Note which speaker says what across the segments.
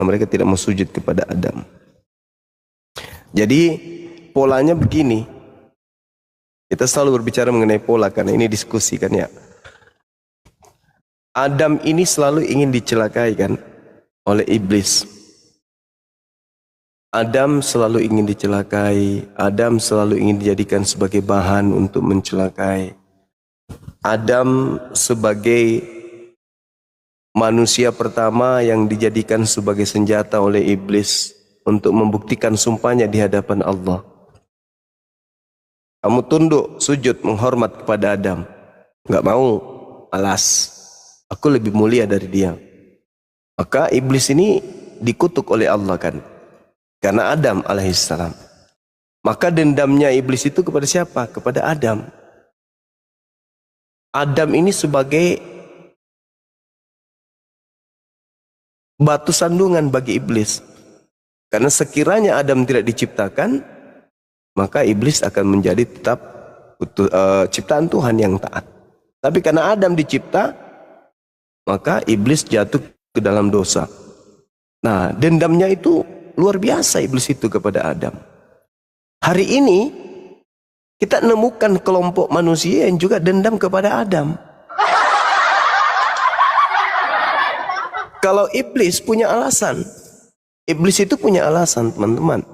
Speaker 1: Mereka tidak mau sujud kepada Adam. Jadi polanya begini. Kita selalu berbicara mengenai pola karena ini diskusi kan ya. Adam ini selalu ingin dicelakai kan oleh iblis. Adam selalu ingin dicelakai. Adam selalu ingin dijadikan sebagai bahan untuk mencelakai. Adam sebagai manusia pertama yang dijadikan sebagai senjata oleh iblis untuk membuktikan sumpahnya di hadapan Allah. Kamu tunduk, sujud, menghormat kepada Adam. Enggak mau, alas. Aku lebih mulia dari dia. Maka iblis ini dikutuk oleh Allah kan. Karena Adam alaihissalam. Maka dendamnya iblis itu kepada siapa? Kepada Adam. Adam ini sebagai batu sandungan bagi iblis. Karena sekiranya Adam tidak diciptakan, maka iblis akan menjadi tetap ciptaan Tuhan yang taat. Tapi karena Adam dicipta, maka iblis jatuh ke dalam dosa. Nah, dendamnya itu luar biasa iblis itu kepada Adam. Hari ini kita menemukan kelompok manusia yang juga dendam kepada Adam. Kalau iblis punya alasan, iblis itu punya alasan, teman-teman.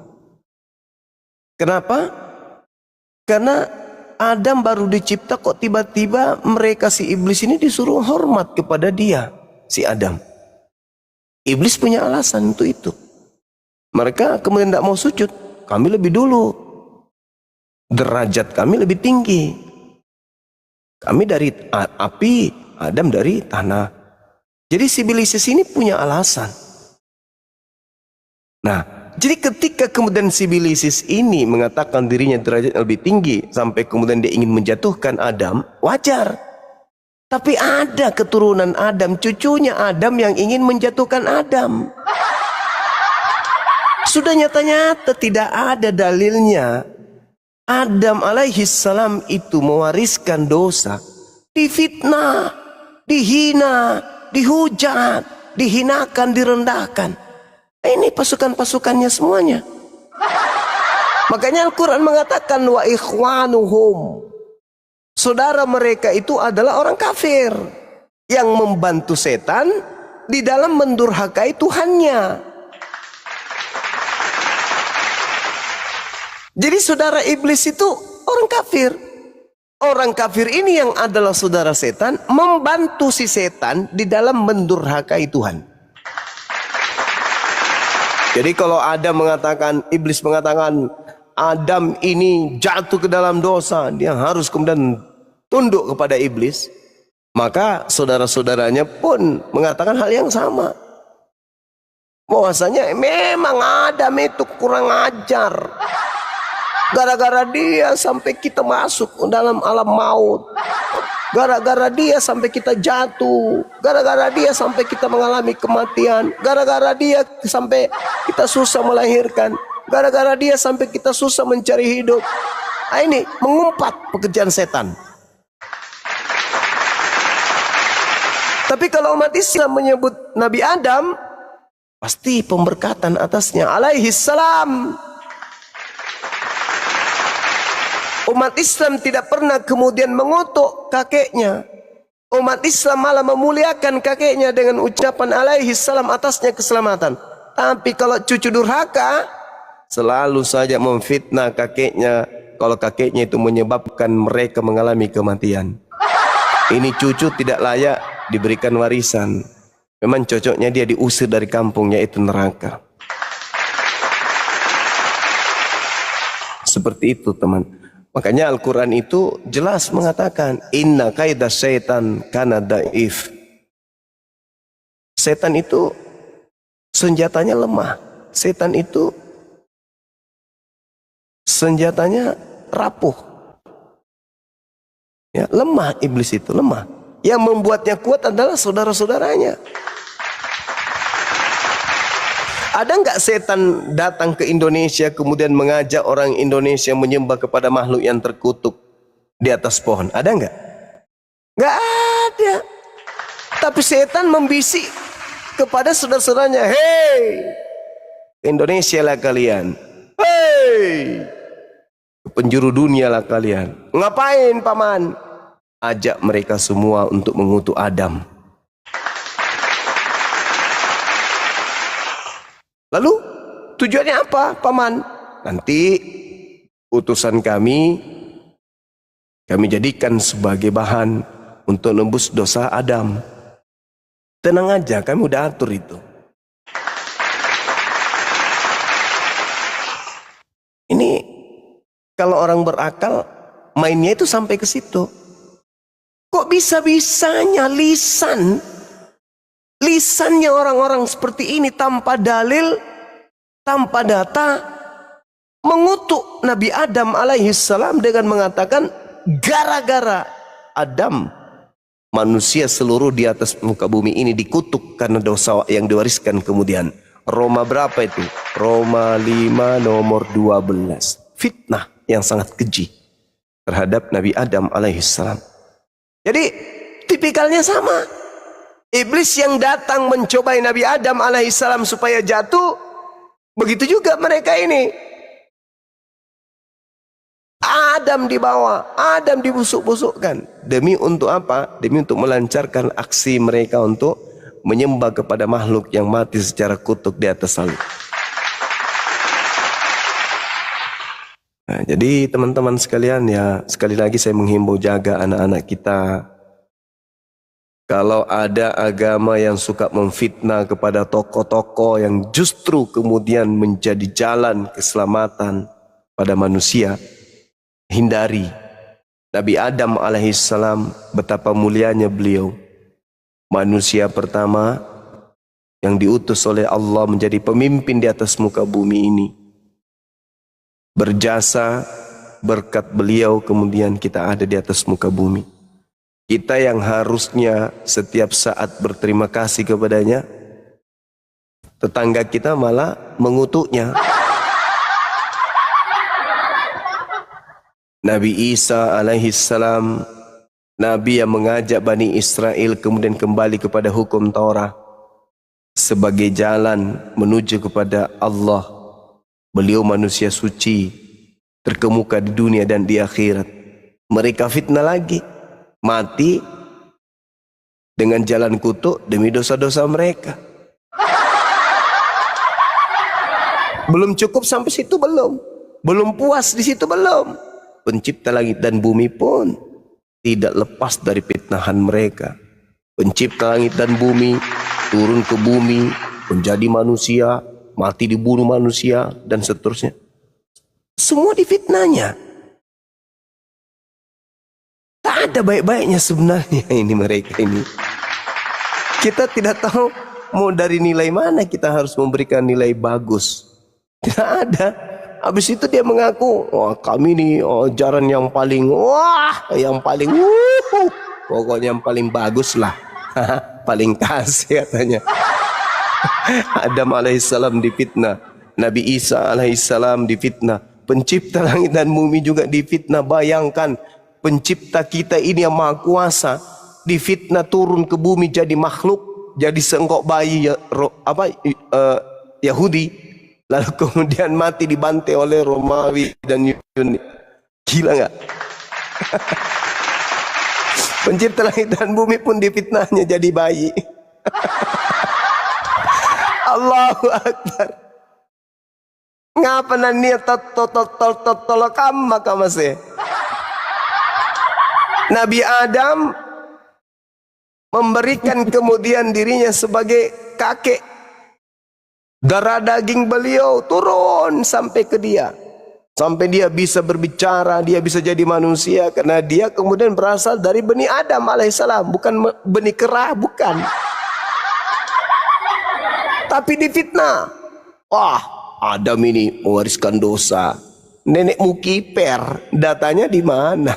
Speaker 1: Kenapa? Karena Adam baru dicipta kok tiba-tiba mereka si iblis ini disuruh hormat kepada dia, si Adam. Iblis punya alasan untuk itu. Mereka kemudian tidak mau sujud. Kami lebih dulu. Derajat kami lebih tinggi. Kami dari api, Adam dari tanah. Jadi si iblis ini punya alasan. Nah, jadi ketika kemudian si iblis ini mengatakan dirinya derajat lebih tinggi sampai kemudian dia ingin menjatuhkan Adam, wajar. Tapi ada keturunan Adam, cucunya Adam yang ingin menjatuhkan Adam. Sudah nyata-nyata tidak ada dalilnya. Adam alaihissalam itu mewariskan dosa, difitnah, dihina, dihujat, dihinakan, direndahkan. Ini pasukan-pasukannya semuanya. Makanya Al-Quran mengatakan wa ikhwanuhum. Saudara mereka itu adalah orang kafir yang membantu setan di dalam mendurhakai Tuhannya. Jadi saudara iblis itu orang kafir. Orang kafir ini yang adalah saudara setan membantu si setan di dalam mendurhakai Tuhan. Jadi kalau Adam mengatakan, iblis mengatakan Adam ini jatuh ke dalam dosa, dia harus kemudian tunduk kepada iblis. Maka saudara-saudaranya pun mengatakan hal yang sama. Bahwasanya memang Adam itu kurang ajar. Gara-gara dia sampai kita masuk dalam alam maut. Gara-gara dia sampai kita jatuh. Gara-gara dia sampai kita mengalami kematian. Gara-gara dia sampai kita susah melahirkan. Gara-gara dia sampai kita susah mencari hidup. Nah, ini mengumpat pekerjaan setan. Tapi kalau umat Islam menyebut Nabi Adam, pasti pemberkatan atasnya alaihissalam. Umat Islam tidak pernah kemudian mengutuk kakeknya. Umat Islam malah memuliakan kakeknya dengan ucapan alaihissalam atasnya keselamatan. Tapi kalau cucu durhaka, selalu saja memfitnah kakeknya. Kalau kakeknya itu menyebabkan mereka mengalami kematian. Ini cucu tidak layak diberikan warisan. Memang cocoknya dia diusir dari kampung, yaitu neraka. Seperti itu, teman. Makanya Al-Quran itu jelas mengatakan inna kaidah syaitan kana daif. Setan itu senjatanya lemah. Setan itu senjatanya rapuh. Ya, lemah iblis itu, lemah. Yang membuatnya kuat adalah saudara-saudaranya. Ada nggak setan datang ke Indonesia kemudian mengajak orang Indonesia menyembah kepada makhluk yang terkutuk di atas pohon? Ada nggak? Nggak ada. Tapi setan membisik kepada saudara-saudaranya, hei, Indonesia lah kalian, hei, penjuru dunia lah kalian. Ngapain paman? Ajak mereka semua untuk mengutuk Adam. Lalu tujuannya apa paman? Nanti utusan kami jadikan sebagai bahan untuk nebus dosa Adam. Tenang aja, kami udah atur itu. Ini kalau orang berakal mainnya itu sampai ke situ. Kok bisa-bisanya lisannya orang-orang seperti ini tanpa dalil, tanpa data, mengutuk Nabi Adam alaihissalam dengan mengatakan gara-gara Adam, manusia seluruh di atas muka bumi ini dikutuk karena dosa yang diwariskan kemudian. Roma berapa itu? Roma 5 nomor 12. Fitnah yang sangat keji terhadap Nabi Adam alaihissalam. Jadi tipikalnya sama. Iblis yang datang mencobai Nabi Adam alaihissalam supaya jatuh, begitu juga mereka ini. Adam dibawa, Adam dibusuk-busukkan. Demi untuk apa? Demi untuk melancarkan aksi mereka untuk menyembah kepada makhluk yang mati secara kutuk di atas salib. Nah, jadi teman-teman sekalian, ya sekali lagi saya menghimbau, jaga anak-anak kita. Kalau ada agama yang suka memfitnah kepada tokoh-tokoh yang justru kemudian menjadi jalan keselamatan pada manusia, hindari. Nabi Adam alaihissalam, betapa mulianya beliau. Manusia pertama yang diutus oleh Allah menjadi pemimpin di atas muka bumi ini. Berjasa, berkat beliau kemudian kita ada di atas muka bumi. Kita yang harusnya setiap saat berterima kasih kepadanya, tetangga kita malah mengutuknya. Nabi Isa alaihissalam, Nabi yang mengajak Bani Israel kemudian kembali kepada hukum Taurat sebagai jalan menuju kepada Allah. Beliau manusia suci, terkemuka di dunia dan di akhirat. Mereka fitnah lagi, mati dengan jalan kutuk demi dosa-dosa mereka. Belum cukup sampai situ, belum puas di situ, belum. Pencipta langit dan bumi pun tidak lepas dari fitnahan mereka. Pencipta langit dan bumi turun ke bumi, menjadi manusia, mati dibunuh manusia, dan seterusnya. Semua difitnahnya. Tak ada baik-baiknya sebenarnya ini mereka ini. Kita tidak tahu mau dari nilai mana kita harus memberikan nilai bagus. Tidak ada. Habis itu dia mengaku, wah kami nih ajaran yang paling, pokoknya yang paling bagus lah. Paling kasih katanya. Adam alaihissalam difitnah, Nabi Isa alaihissalam difitnah, pencipta langit dan bumi juga difitnah. Bayangkan, pencipta kita ini yang maha kuasa difitnah turun ke bumi jadi makhluk, jadi seengkok bayi Yahudi, lalu kemudian mati dibantai oleh Romawi dan Yunani. Gila nggak? Pencipta langit dan bumi pun difitnahnya jadi bayi. Allahu Akbar. Ngapa nania tolokam maka masih Nabi Adam memberikan kemudian dirinya sebagai kakek. Darah daging beliau turun sampai ke dia. Sampai dia bisa berbicara, dia bisa jadi manusia. Karena dia kemudian berasal dari Bani Adam alaihissalam. Bukan benih kerah, bukan. Tapi difitnah. Wah, Adam ini mewariskan dosa. Nenekmu kiper, datanya di mana?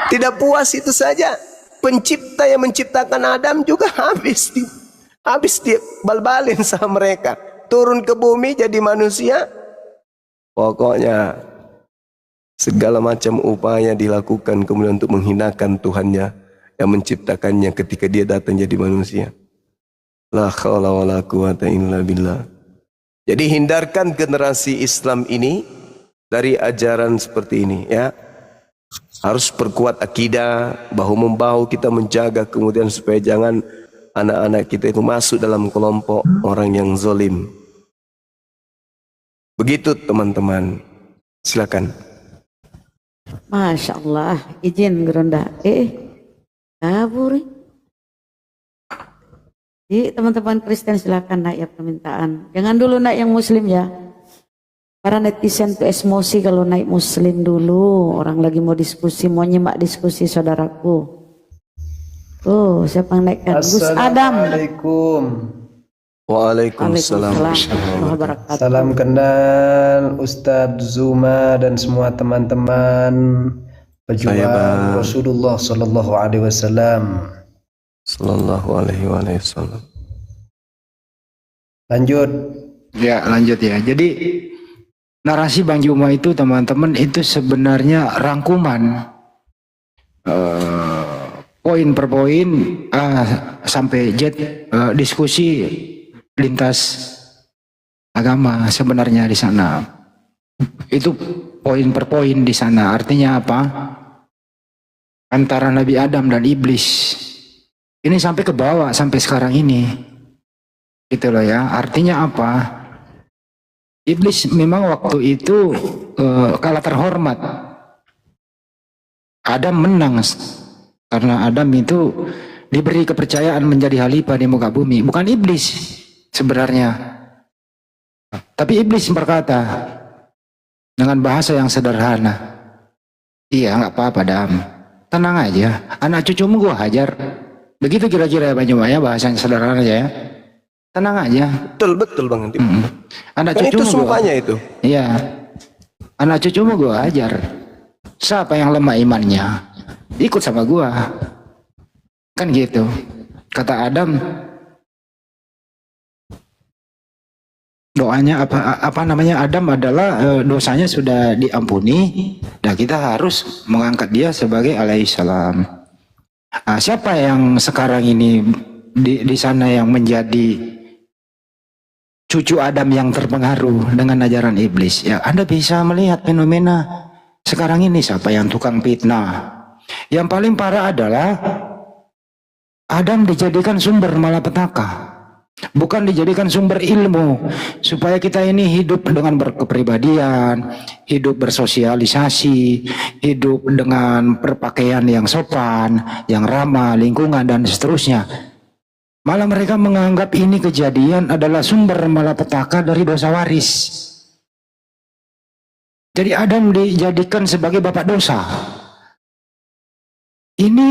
Speaker 1: Tidak puas itu saja. Pencipta yang menciptakan Adam juga habis dia bal-balin sama mereka. Turun ke bumi jadi manusia. Pokoknya segala macam upaya dilakukan kemudian untuk menghinakan Tuhannya yang menciptakannya ketika dia datang jadi manusia. La haula wala quwata illa billah. Jadi hindarkan generasi Islam ini dari ajaran seperti ini ya. Harus perkuat akidah, bahu-membahu kita menjaga, kemudian supaya jangan anak-anak kita itu masuk dalam kelompok orang yang zalim. Begitu teman-teman. Silakan.
Speaker 2: Masya Allah, izin Geronda. Kabur. Jadi teman-teman Kristen silakan naik ya permintaan. Jangan dulu naik yang Muslim ya. Para netizen tuh emosi kalau naik Muslim dulu. Orang lagi mau diskusi, mau nyimak diskusi saudaraku. Oh, siapa yang naikkan? Gus Adam.
Speaker 3: Assalamualaikum.
Speaker 1: Waalaikumsalam.
Speaker 3: Salam kenal Ustadz Zuma dan semua teman-teman pejuang Rasulullah Sallallahu Alaihi Wasallam.
Speaker 1: Sallallahu Alaihi Wasallam.
Speaker 3: Lanjut.
Speaker 4: Ya, lanjut ya. Jadi narasi Bang Juma itu teman-teman itu sebenarnya rangkuman poin per poin sampai Z diskusi lintas agama sebenarnya di sana. Itu poin per poin di sana. Artinya apa? Antara Nabi Adam dan iblis. Ini sampai ke bawah sampai sekarang ini. Gitu loh ya. Artinya apa? Iblis memang waktu itu kalah terhormat. Adam menang karena Adam itu diberi kepercayaan menjadi khalifah di muka bumi. Bukan iblis sebenarnya. Tapi iblis berkata dengan bahasa yang sederhana, iya nggak apa-apa Adam, tenang aja, anak cucumu gua hajar. Begitu kira-kira ya Pak Juma ya, bahasanya sederhana aja ya. Tenang aja.
Speaker 1: Betul Bang.
Speaker 4: Anak
Speaker 1: Kan
Speaker 4: cucumu
Speaker 1: itu sumpahnya itu.
Speaker 4: Iya. Anak cucumu gua ajar. Siapa yang lemah imannya, ikut sama gua. Kan gitu. Kata Adam, doanya apa namanya, Adam adalah dosanya sudah diampuni. Nah, kita harus mengangkat dia sebagai alaihissalam. Siapa yang sekarang ini di sana yang menjadi cucu Adam yang terpengaruh dengan ajaran iblis? Ya, Anda bisa melihat fenomena sekarang ini. Siapa yang tukang fitnah? Yang paling parah adalah Adam dijadikan sumber malapetaka, bukan dijadikan sumber ilmu supaya kita ini hidup dengan berkepribadian, hidup bersosialisasi, hidup dengan berpakaian yang sopan, yang ramah lingkungan dan seterusnya. Malah mereka menganggap ini kejadian adalah sumber malapetaka dari dosa waris. Jadi Adam dijadikan sebagai bapak dosa. Ini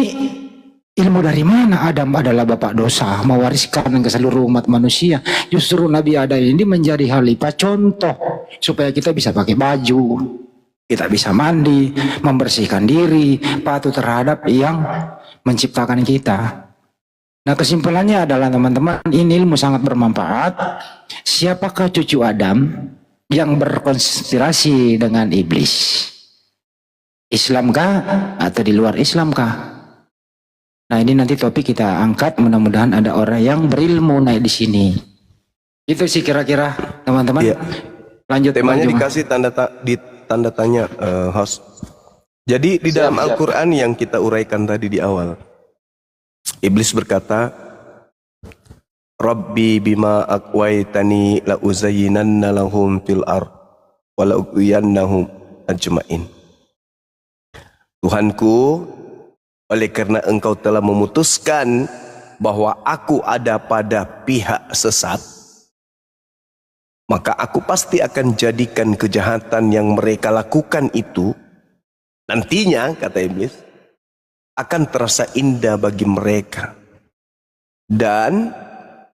Speaker 4: ilmu dari mana Adam adalah bapak dosa, mewariskan ke seluruh umat manusia? Justru Nabi Adam ini menjadi khalifah contoh supaya kita bisa pakai baju, kita bisa mandi, membersihkan diri, patuh terhadap yang menciptakan kita. Nah, kesimpulannya adalah teman-teman, ini ilmu sangat bermanfaat. Siapakah cucu Adam yang berkonspirasi dengan iblis? Islamkah atau di luar Islamkah? Nah, ini nanti topik kita angkat, mudah-mudahan ada orang yang berilmu naik di sini. Itu sih kira-kira teman-teman.
Speaker 1: Iya.
Speaker 4: Lanjut.
Speaker 1: Temanya dikasih tanda tanya host. Jadi di dalam Al-Quran yang kita uraikan tadi di awal, iblis berkata, Rabbi bima aqwaitani la uzayyinanna lahum fil ard wa la ughwiyannahum ajmain. Tuhanku, oleh karena engkau telah memutuskan bahwa aku ada pada pihak sesat, maka aku pasti akan jadikan kejahatan yang mereka lakukan itu nantinya, kata iblis, akan terasa indah bagi mereka, dan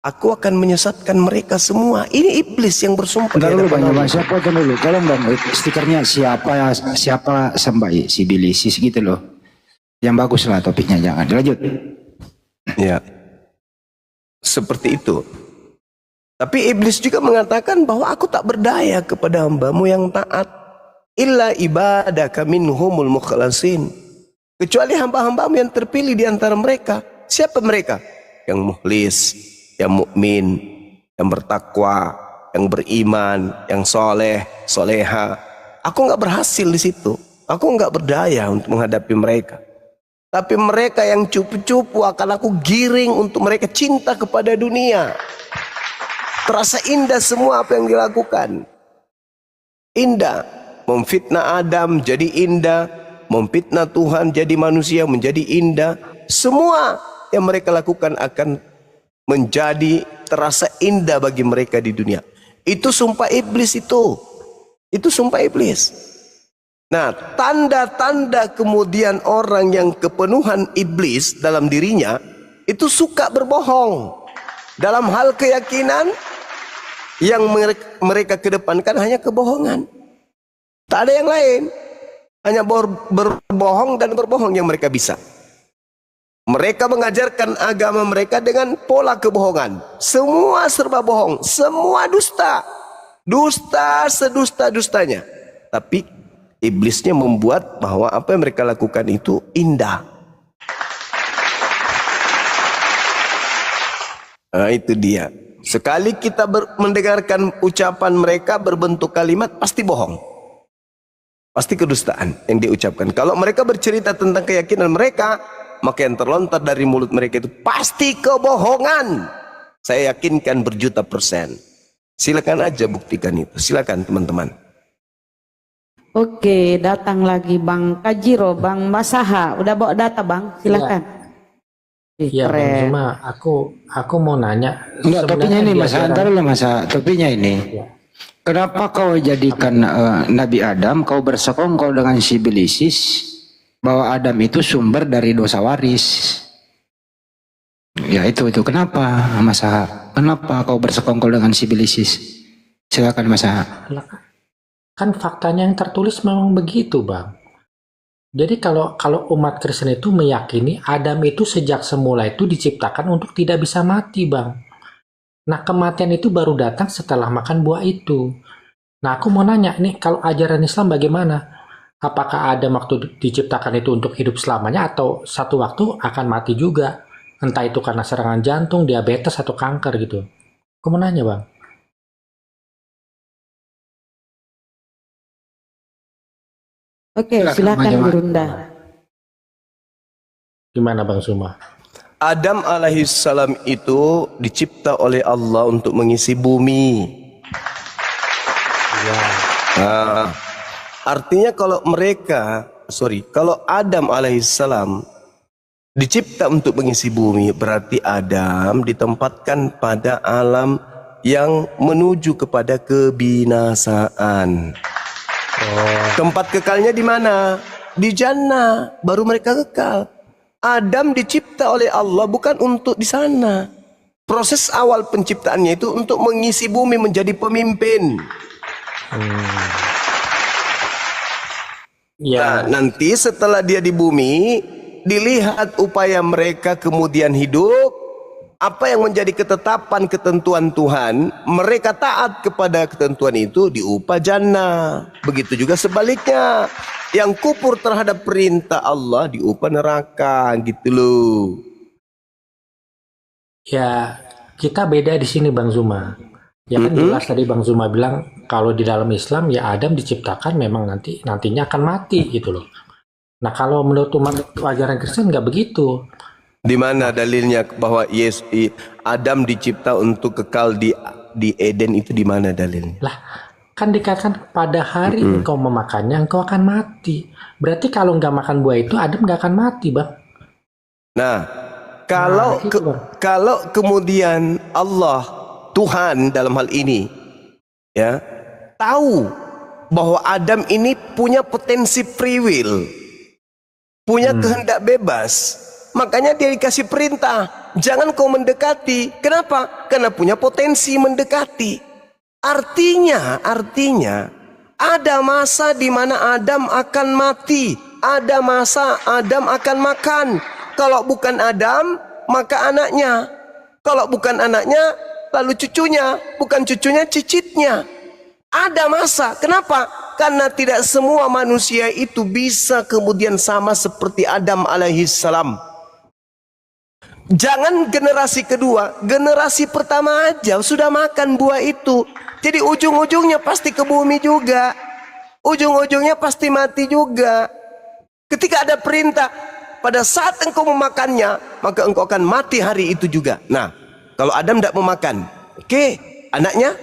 Speaker 1: aku akan menyesatkan mereka semua. Ini iblis yang bersumpah.
Speaker 4: Dulu Bang, siapa itu dulu? Tolong Bang, stikernya siapa sampai si Bilisis gitu loh. Yang bagus lah topiknya, jangan dilanjut.
Speaker 1: Ya, seperti itu. Tapi iblis juga mengatakan bahwa aku tak berdaya kepada hambamu yang taat, illa ibadaka minhumul mukhlasin, kecuali hamba-hambamu yang terpilih di antara mereka. Siapa mereka? Yang mukhlis, yang mukmin, yang bertakwa, yang beriman, yang soleh, soleha. Aku nggak berhasil di situ. Aku nggak berdaya untuk menghadapi mereka. Tapi mereka yang cupu-cupu akan aku giring untuk mereka cinta kepada dunia. Terasa indah semua apa yang dilakukan. Indah. Memfitnah Adam jadi indah. Memfitnah Tuhan jadi manusia menjadi indah. Semua yang mereka lakukan akan menjadi terasa indah bagi mereka di dunia. Itu sumpah iblis itu. Itu sumpah iblis. Nah, tanda-tanda kemudian orang yang kepenuhan iblis dalam dirinya itu suka berbohong. Dalam hal keyakinan yang mereka kedepankan hanya kebohongan. Tak ada yang lain. Hanya berbohong dan berbohong yang mereka bisa. Mereka mengajarkan agama mereka dengan pola kebohongan. Semua serba bohong, semua dusta. Dusta sedusta-dustanya. Tapi iblisnya membuat bahwa apa yang mereka lakukan itu indah. Nah, itu dia. Sekali kita mendengarkan ucapan mereka berbentuk kalimat, pasti bohong. Pasti kedustaan yang diucapkan. Kalau mereka bercerita tentang keyakinan mereka, maka yang terlontar dari mulut mereka itu pasti kebohongan. Saya yakinkan berjuta %. Silakan aja buktikan itu. Silakan teman-teman.
Speaker 2: Oke, datang lagi Bang Kajiro, Bang Masaha. Udah bawa data Bang, silakan.
Speaker 5: Iya, Bang Zuma, aku mau nanya.
Speaker 4: Enggak, topinya ini Mas, antarlah Mas, topinya ini.
Speaker 5: Ya.
Speaker 4: Kenapa kau jadikan Nabi Adam, kau bersekongkol dengan si Bilisis bahwa Adam itu sumber dari dosa waris? Ya itu kenapa Mas? Kenapa kau bersekongkol dengan si Bilisis? Silakan Mas.
Speaker 5: Kan faktanya yang tertulis memang begitu, Bang. Jadi kalau umat Kristen itu meyakini Adam itu sejak semula itu diciptakan untuk tidak bisa mati, Bang. Nah, kematian itu baru datang setelah makan buah itu. Nah, aku mau nanya nih, kalau ajaran Islam bagaimana? Apakah Adam waktu diciptakan itu untuk hidup selamanya atau satu waktu akan mati juga? Entah itu karena serangan jantung, diabetes, atau kanker gitu. Aku mau nanya, Bang.
Speaker 2: Oke, silakan Gurunda.
Speaker 5: Gimana Bang Zuma?
Speaker 1: Adam alaihissalam itu dicipta oleh Allah untuk mengisi bumi.
Speaker 5: Ya.
Speaker 1: Nah, artinya kalau kalau Adam alaihissalam dicipta untuk mengisi bumi, berarti Adam ditempatkan pada alam yang menuju kepada kebinasaan. Tempat kekalnya di mana? Di jannah, baru mereka kekal. Adam dicipta oleh Allah bukan untuk di sana. Proses awal penciptaannya itu untuk mengisi bumi menjadi pemimpin.
Speaker 5: Ya.
Speaker 1: Nah, nanti setelah dia di bumi, dilihat upaya mereka kemudian hidup, apa yang menjadi ketetapan ketentuan Tuhan, mereka taat kepada ketentuan itu diupah jannah. Begitu juga sebaliknya, yang kufur terhadap perintah Allah diupah neraka, gitu loh.
Speaker 5: Ya, kita beda di sini Bang Zuma. Ya kan jelas tadi Bang Zuma bilang kalau di dalam Islam ya Adam diciptakan memang nantinya akan mati gitu loh. Nah, kalau menurut umat ajaran Kristen nggak begitu.
Speaker 1: Di mana dalilnya bahwa Adam dicipta untuk kekal di Eden, itu di mana dalilnya?
Speaker 5: Lah, kan dikatakan pada hari engkau memakannya engkau akan mati. Berarti kalau nggak makan buah itu Adam nggak akan mati, Bang.
Speaker 1: Nah, kalau kemudian Allah Tuhan dalam hal ini ya tahu bahwa Adam ini punya potensi free will, punya kehendak bebas, makanya dia dikasih perintah, jangan kau mendekati. Kenapa? Karena punya potensi mendekati. Artinya ada masa di mana Adam akan mati, ada masa Adam akan makan. Kalau bukan Adam, maka anaknya. Kalau bukan anaknya, lalu cucunya. Bukan cucunya, cicitnya. Ada masa. Kenapa? Karena tidak semua manusia itu bisa kemudian sama seperti Adam alaihissalam. Jangan generasi kedua, generasi pertama aja sudah makan buah itu. Jadi ujung-ujungnya pasti ke bumi juga. Ujung-ujungnya pasti mati juga. Ketika ada perintah, pada saat engkau memakannya, maka engkau akan mati hari itu juga. Nah, kalau Adam tidak memakan, oke, anaknya,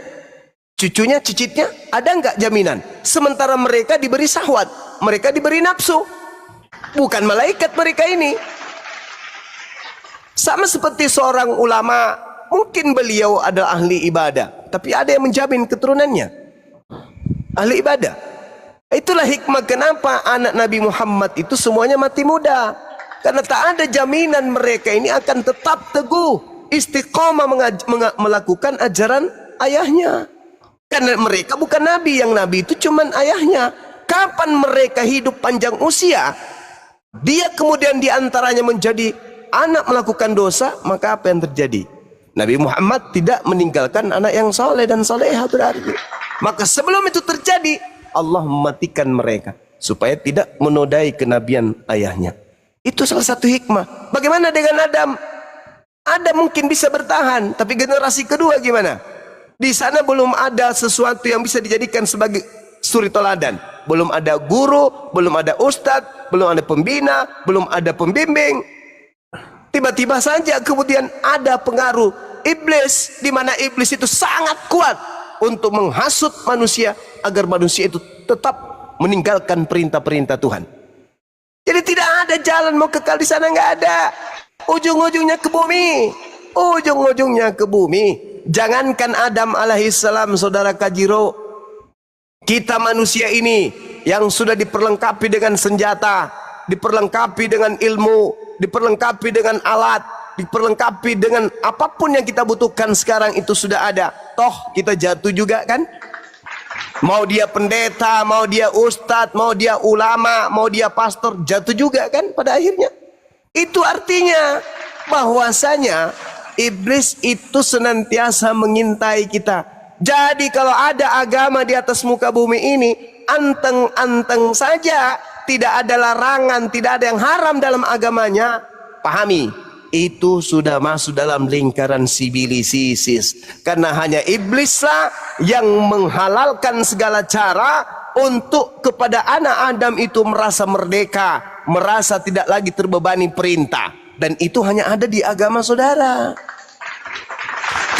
Speaker 1: cucunya, cicitnya, ada enggak jaminan? Sementara mereka diberi syahwat, mereka diberi nafsu. Bukan malaikat mereka ini. Sama seperti seorang ulama, mungkin beliau adalah ahli ibadah, tapi ada yang menjamin keturunannya. Ahli ibadah. Itulah hikmah kenapa anak Nabi Muhammad itu semuanya mati muda. Karena tak ada jaminan mereka ini akan tetap teguh, istiqomah melakukan ajaran ayahnya. Karena mereka bukan nabi, yang nabi itu cuman ayahnya. Kapan mereka hidup panjang usia, dia kemudian diantaranya menjadi anak melakukan dosa, maka apa yang terjadi? Nabi Muhammad tidak meninggalkan anak yang soleh dan solehah berarti. Maka sebelum itu terjadi, Allah mematikan mereka supaya tidak menodai kenabian ayahnya. Itu salah satu hikmah. Bagaimana dengan Adam? Adam mungkin bisa bertahan, tapi generasi kedua gimana? Di sana belum ada sesuatu yang bisa dijadikan sebagai suri toladan. Belum ada guru, belum ada ustadz, belum ada pembina, belum ada pembimbing. Tiba-tiba saja kemudian ada pengaruh iblis, di mana iblis itu sangat kuat untuk menghasut manusia agar manusia itu tetap meninggalkan perintah-perintah Tuhan. Jadi tidak ada jalan mau kekal di sana, nggak ada. Ujung-ujungnya ke bumi. Ujung-ujungnya ke bumi. Jangankan Adam alaihissalam, saudara Kajiro, kita manusia ini yang sudah diperlengkapi dengan senjata, diperlengkapi dengan ilmu, diperlengkapi dengan alat, diperlengkapi dengan apapun yang kita butuhkan sekarang itu sudah ada. Toh kita jatuh juga kan? Mau dia pendeta, mau dia ustadz, mau dia ulama, mau dia pastor, jatuh juga kan pada akhirnya. Itu artinya bahwasanya iblis itu senantiasa mengintai kita. Jadi kalau ada agama di atas muka bumi ini, anteng-anteng saja, tidak ada larangan, tidak ada yang haram dalam agamanya, pahami, itu sudah masuk dalam lingkaran sibilisisis. Karena hanya iblislah yang menghalalkan segala cara untuk kepada anak Adam itu merasa merdeka, merasa tidak lagi terbebani perintah. Dan itu hanya ada di agama saudara.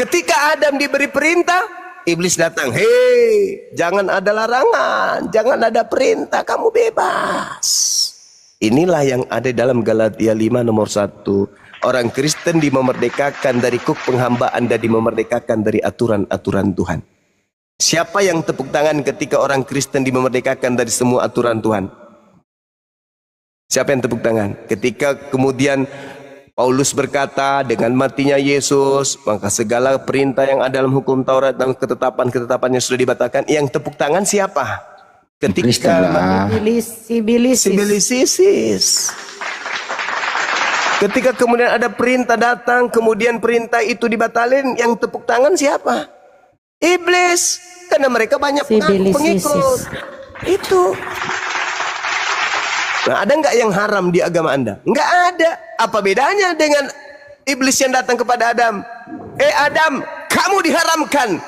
Speaker 1: Ketika Adam diberi perintah, iblis datang, hei, jangan ada larangan, jangan ada perintah, kamu bebas. Inilah yang ada dalam Galatia 5 nomor 1. Orang Kristen dimerdekakan dari kuk penghambaan dan dimerdekakan dari aturan-aturan Tuhan. Siapa yang tepuk tangan ketika orang Kristen dimerdekakan dari semua aturan Tuhan? Siapa yang tepuk tangan? Ketika kemudian Paulus berkata, dengan matinya Yesus, maka segala perintah yang ada dalam hukum Taurat dan ketetapan-ketetapannya sudah dibatalkan. Yang tepuk tangan siapa? Ketika sibilisisis. Ketika kemudian ada perintah datang, kemudian perintah itu dibatalin, yang tepuk tangan siapa? Iblis. Karena mereka banyak pengikut. Itu. Nah, ada nggak yang haram di agama Anda? Nggak ada. Apa bedanya dengan iblis yang datang kepada Adam? Adam, kamu diharamkan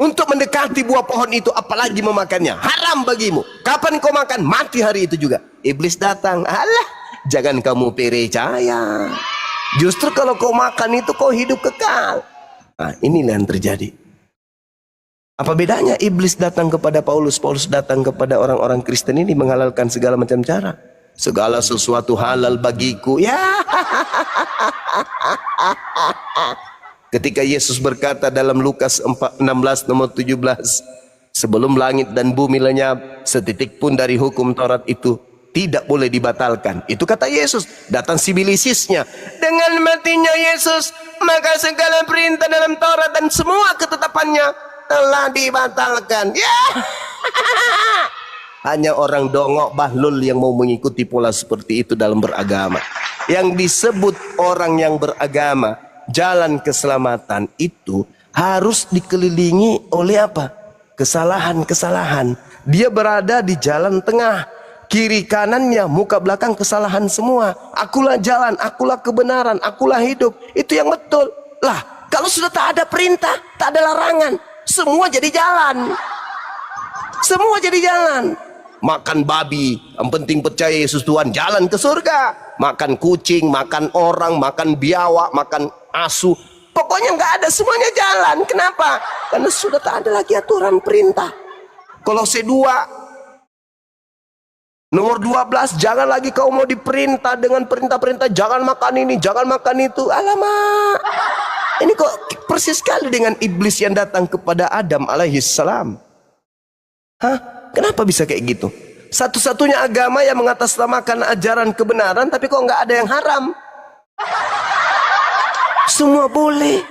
Speaker 1: untuk mendekati buah pohon itu, apalagi memakannya. Haram bagimu. Kapan kau makan? Mati hari itu juga. Iblis datang. Alah, jangan kamu percaya. Justru kalau kau makan itu kau hidup kekal. Nah, inilah yang terjadi. Apa bedanya iblis datang kepada Paulus, Paulus datang kepada orang-orang Kristen ini menghalalkan segala macam cara. Segala sesuatu halal bagiku. Ya. Ketika Yesus berkata dalam Lukas 16 nomor 17, sebelum langit dan bumi lenyap, setitik pun dari hukum Taurat itu tidak boleh dibatalkan. Itu kata Yesus. Datang sibilisisnya. Dengan matinya Yesus, maka segala perintah dalam Taurat dan semua ketetapannya telah dibatalkan. Ya. Hanya orang dongok bahlul yang mau mengikuti pola seperti itu dalam beragama. Yang disebut orang yang beragama, jalan keselamatan itu harus dikelilingi oleh apa? kesalahan-kesalahan. Dia berada di jalan tengah. Kiri kanannya, muka belakang kesalahan semua. Akulah jalan, akulah kebenaran, akulah hidup. Itu yang betul. Lah, kalau sudah tak ada perintah, tak ada larangan, semua jadi jalan. Semua jadi jalan. Makan babi, yang penting percaya Yesus Tuhan, jalan ke surga. Makan kucing, makan orang, makan biawak, makan asu, pokoknya nggak ada, semuanya jalan. Kenapa? Karena sudah tak ada lagi aturan perintah. Kolose 2 nomor 12, jangan lagi kau mau diperintah dengan perintah-perintah, jangan makan ini, jangan makan itu. Alamak, ini kok persis sekali dengan iblis yang datang kepada Adam alaihissalam. Hah? Kenapa bisa kayak gitu? Satu-satunya agama yang mengatasnamakan ajaran kebenaran, tapi kok nggak ada yang haram. Semua boleh.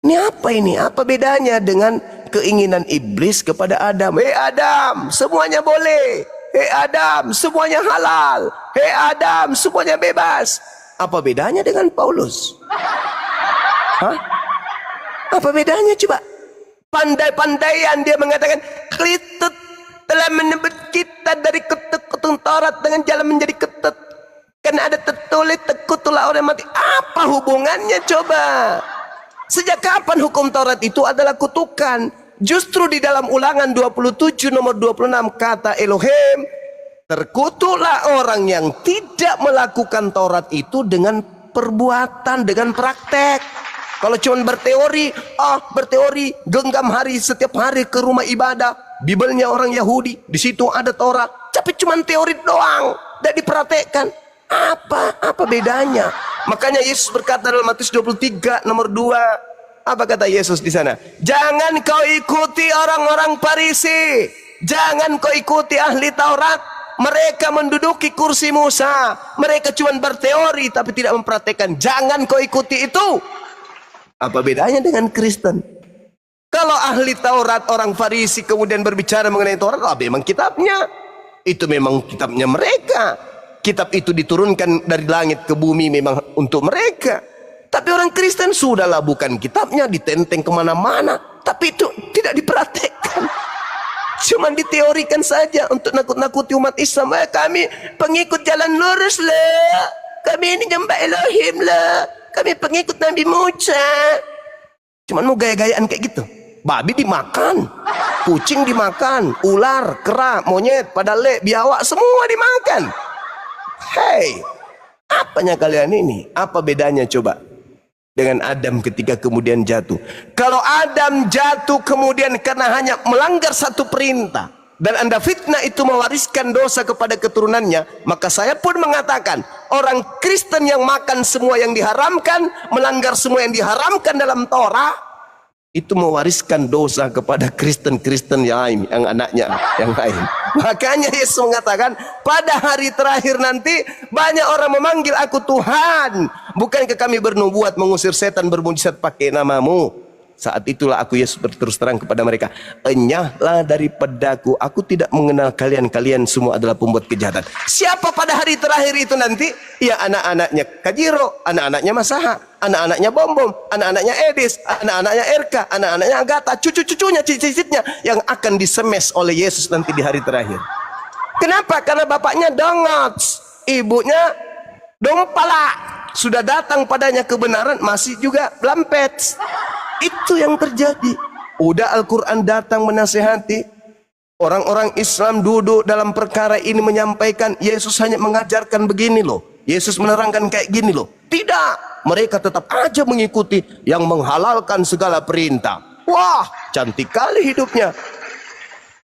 Speaker 1: Ini apa ini? Apa bedanya dengan keinginan iblis kepada Adam? Hei Adam, semuanya boleh. Hei Adam, semuanya halal. Hei Adam, semuanya bebas. Apa bedanya dengan Paulus? Hah? Apa bedanya coba? Pandai-pandaian dia mengatakan, Kristus telah menyebut kita dari ketuk-ketuk Taurat dengan jalan menjadi ketut. Karena ada tertulis terkutuklah orang mati. Apa hubungannya coba? Sejak kapan hukum Taurat itu adalah kutukan? Justru di dalam Ulangan 27 nomor 26 kata Elohim, terkutuklah orang yang tidak melakukan Taurat itu dengan perbuatan, dengan praktek. Kalau cuma berteori, berteori, genggam hari setiap hari ke rumah ibadah, Bibelnya orang Yahudi, di situ ada Taurat, tapi cuma teori doang, tidak dipraktekkan. Apa bedanya? Makanya Yesus berkata dalam Matius 23 nomor 2, apa kata Yesus di sana? Jangan kau ikuti orang-orang Farisi, jangan kau ikuti ahli Taurat. Mereka menduduki kursi Musa, mereka cuma berteori tapi tidak mempraktekkan. Jangan kau ikuti itu. Apa bedanya dengan Kristen? Kalau ahli Taurat, orang Farisi kemudian berbicara mengenai Taurat, memang kitabnya. Itu memang kitabnya mereka. Kitab itu diturunkan dari langit ke bumi memang untuk mereka. Tapi orang Kristen sudahlah, bukan kitabnya, ditenteng kemana-mana. Tapi itu tidak dipraktekkan. Cuma diteorikan saja untuk nakut-nakuti umat Islam. Kami pengikut jalan lurus lah. Kami ini nyembah Elohim lah. Kami pengikut Nabi Musa. Cuman mau gaya-gayaan kayak gitu. Babi dimakan, kucing dimakan, ular, kera, monyet, padale, biawak, semua dimakan. Hei, apanya kalian ini? Apa bedanya coba dengan Adam ketika kemudian jatuh? Kalau Adam jatuh kemudian karena hanya melanggar satu perintah, dan Anda fitnah itu mewariskan dosa kepada keturunannya, maka saya pun mengatakan orang Kristen yang makan semua yang diharamkan, melanggar semua yang diharamkan dalam Torah, itu mewariskan dosa kepada Kristen-Kristen yang lain, yang anaknya yang lain. Makanya Yesus mengatakan, pada hari terakhir nanti banyak orang memanggil aku Tuhan, bukankah kami bernubuat mengusir setan, bermujizat pakai namamu? Saat itulah aku Yesus berterus terang kepada mereka, enyahlah daripadaku, aku tidak mengenal kalian, kalian semua adalah pembuat kejahatan. Siapa pada hari terakhir itu nanti? Ya anak-anaknya Kajiro, anak-anaknya Masaha, anak-anaknya Bombom, anak-anaknya Edis, anak-anaknya Erka, anak-anaknya Agatha, cucu-cucunya, cicit-cicitnya yang akan disemes oleh Yesus nanti di hari terakhir. Kenapa? Karena bapaknya dongots, ibunya dompala. Sudah datang padanya kebenaran, masih juga blampets. Itu yang terjadi. Udah Al-Quran datang menasehati, orang-orang Islam duduk dalam perkara ini menyampaikan Yesus hanya mengajarkan begini loh, Yesus menerangkan kayak gini loh. Tidak, mereka tetap aja mengikuti yang menghalalkan segala perintah. Wah, cantik kali hidupnya.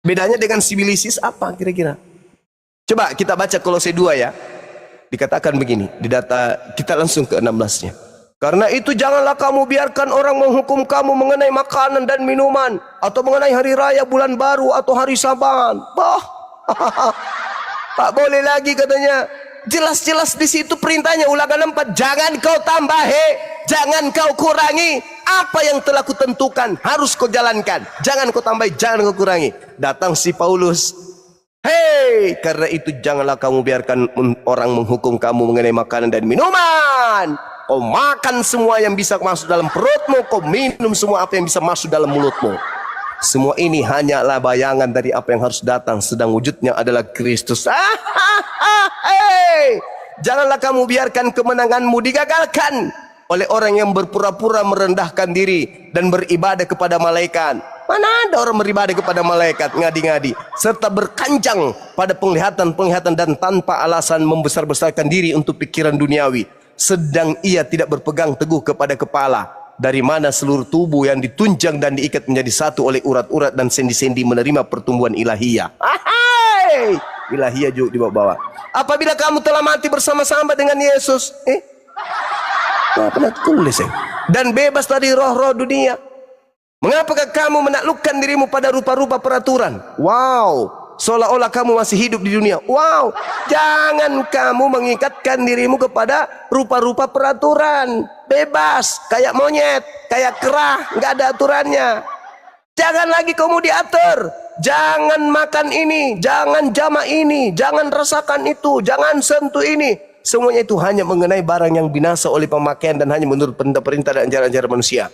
Speaker 1: Bedanya dengan sibilisis apa kira-kira? Coba kita baca Kolose 2 ya. Dikatakan begini, di data kita langsung ke 16-nya. Karena itu janganlah kamu biarkan orang menghukum kamu mengenai makanan dan minuman, atau mengenai hari raya, bulan baru, atau hari Saban. Bah, tak boleh lagi katanya. Jelas-jelas di situ perintahnya, Ulangan 4, jangan kau tambahi, jangan kau kurangi. Apa yang telah kutentukan harus kau jalankan. Jangan kau tambahi, jangan kau kurangi. Datang si Paulus, hei, karena itu janganlah kamu biarkan orang menghukum kamu mengenai makanan dan minuman. Kau makan semua yang bisa masuk dalam perutmu, kau minum semua apa yang bisa masuk dalam mulutmu. Semua ini hanyalah bayangan dari apa yang harus datang, sedang wujudnya adalah Kristus. Hey! Janganlah kamu biarkan kemenanganmu digagalkan oleh orang yang berpura-pura merendahkan diri dan beribadah kepada malaikat. Mana ada orang beribadah kepada malaikat, ngadi-ngadi, serta berkanjang pada penglihatan-penglihatan dan tanpa alasan membesar-besarkan diri untuk pikiran duniawi, sedang ia tidak berpegang teguh kepada kepala, dari mana seluruh tubuh yang ditunjang dan diikat menjadi satu oleh urat-urat dan sendi-sendi menerima pertumbuhan ilahiyah. Hai! Ilahiyah juga dibawa-bawa. Apabila kamu telah mati bersama-sama dengan Yesus, apa pernah tulis dan bebas dari roh-roh dunia, mengapakah kamu menaklukkan dirimu pada rupa-rupa peraturan? Wow, seolah-olah kamu masih hidup di dunia. Wow, jangan kamu mengikatkan dirimu kepada rupa-rupa peraturan. Bebas, kayak monyet, kayak kerah, nggak ada aturannya. Jangan lagi kamu diatur. Jangan makan ini, jangan jamak ini, jangan rasakan itu, jangan sentuh ini. Semuanya itu hanya mengenai barang yang binasa oleh pemakaian dan hanya menurut perintah dan ajaran-ajaran manusia.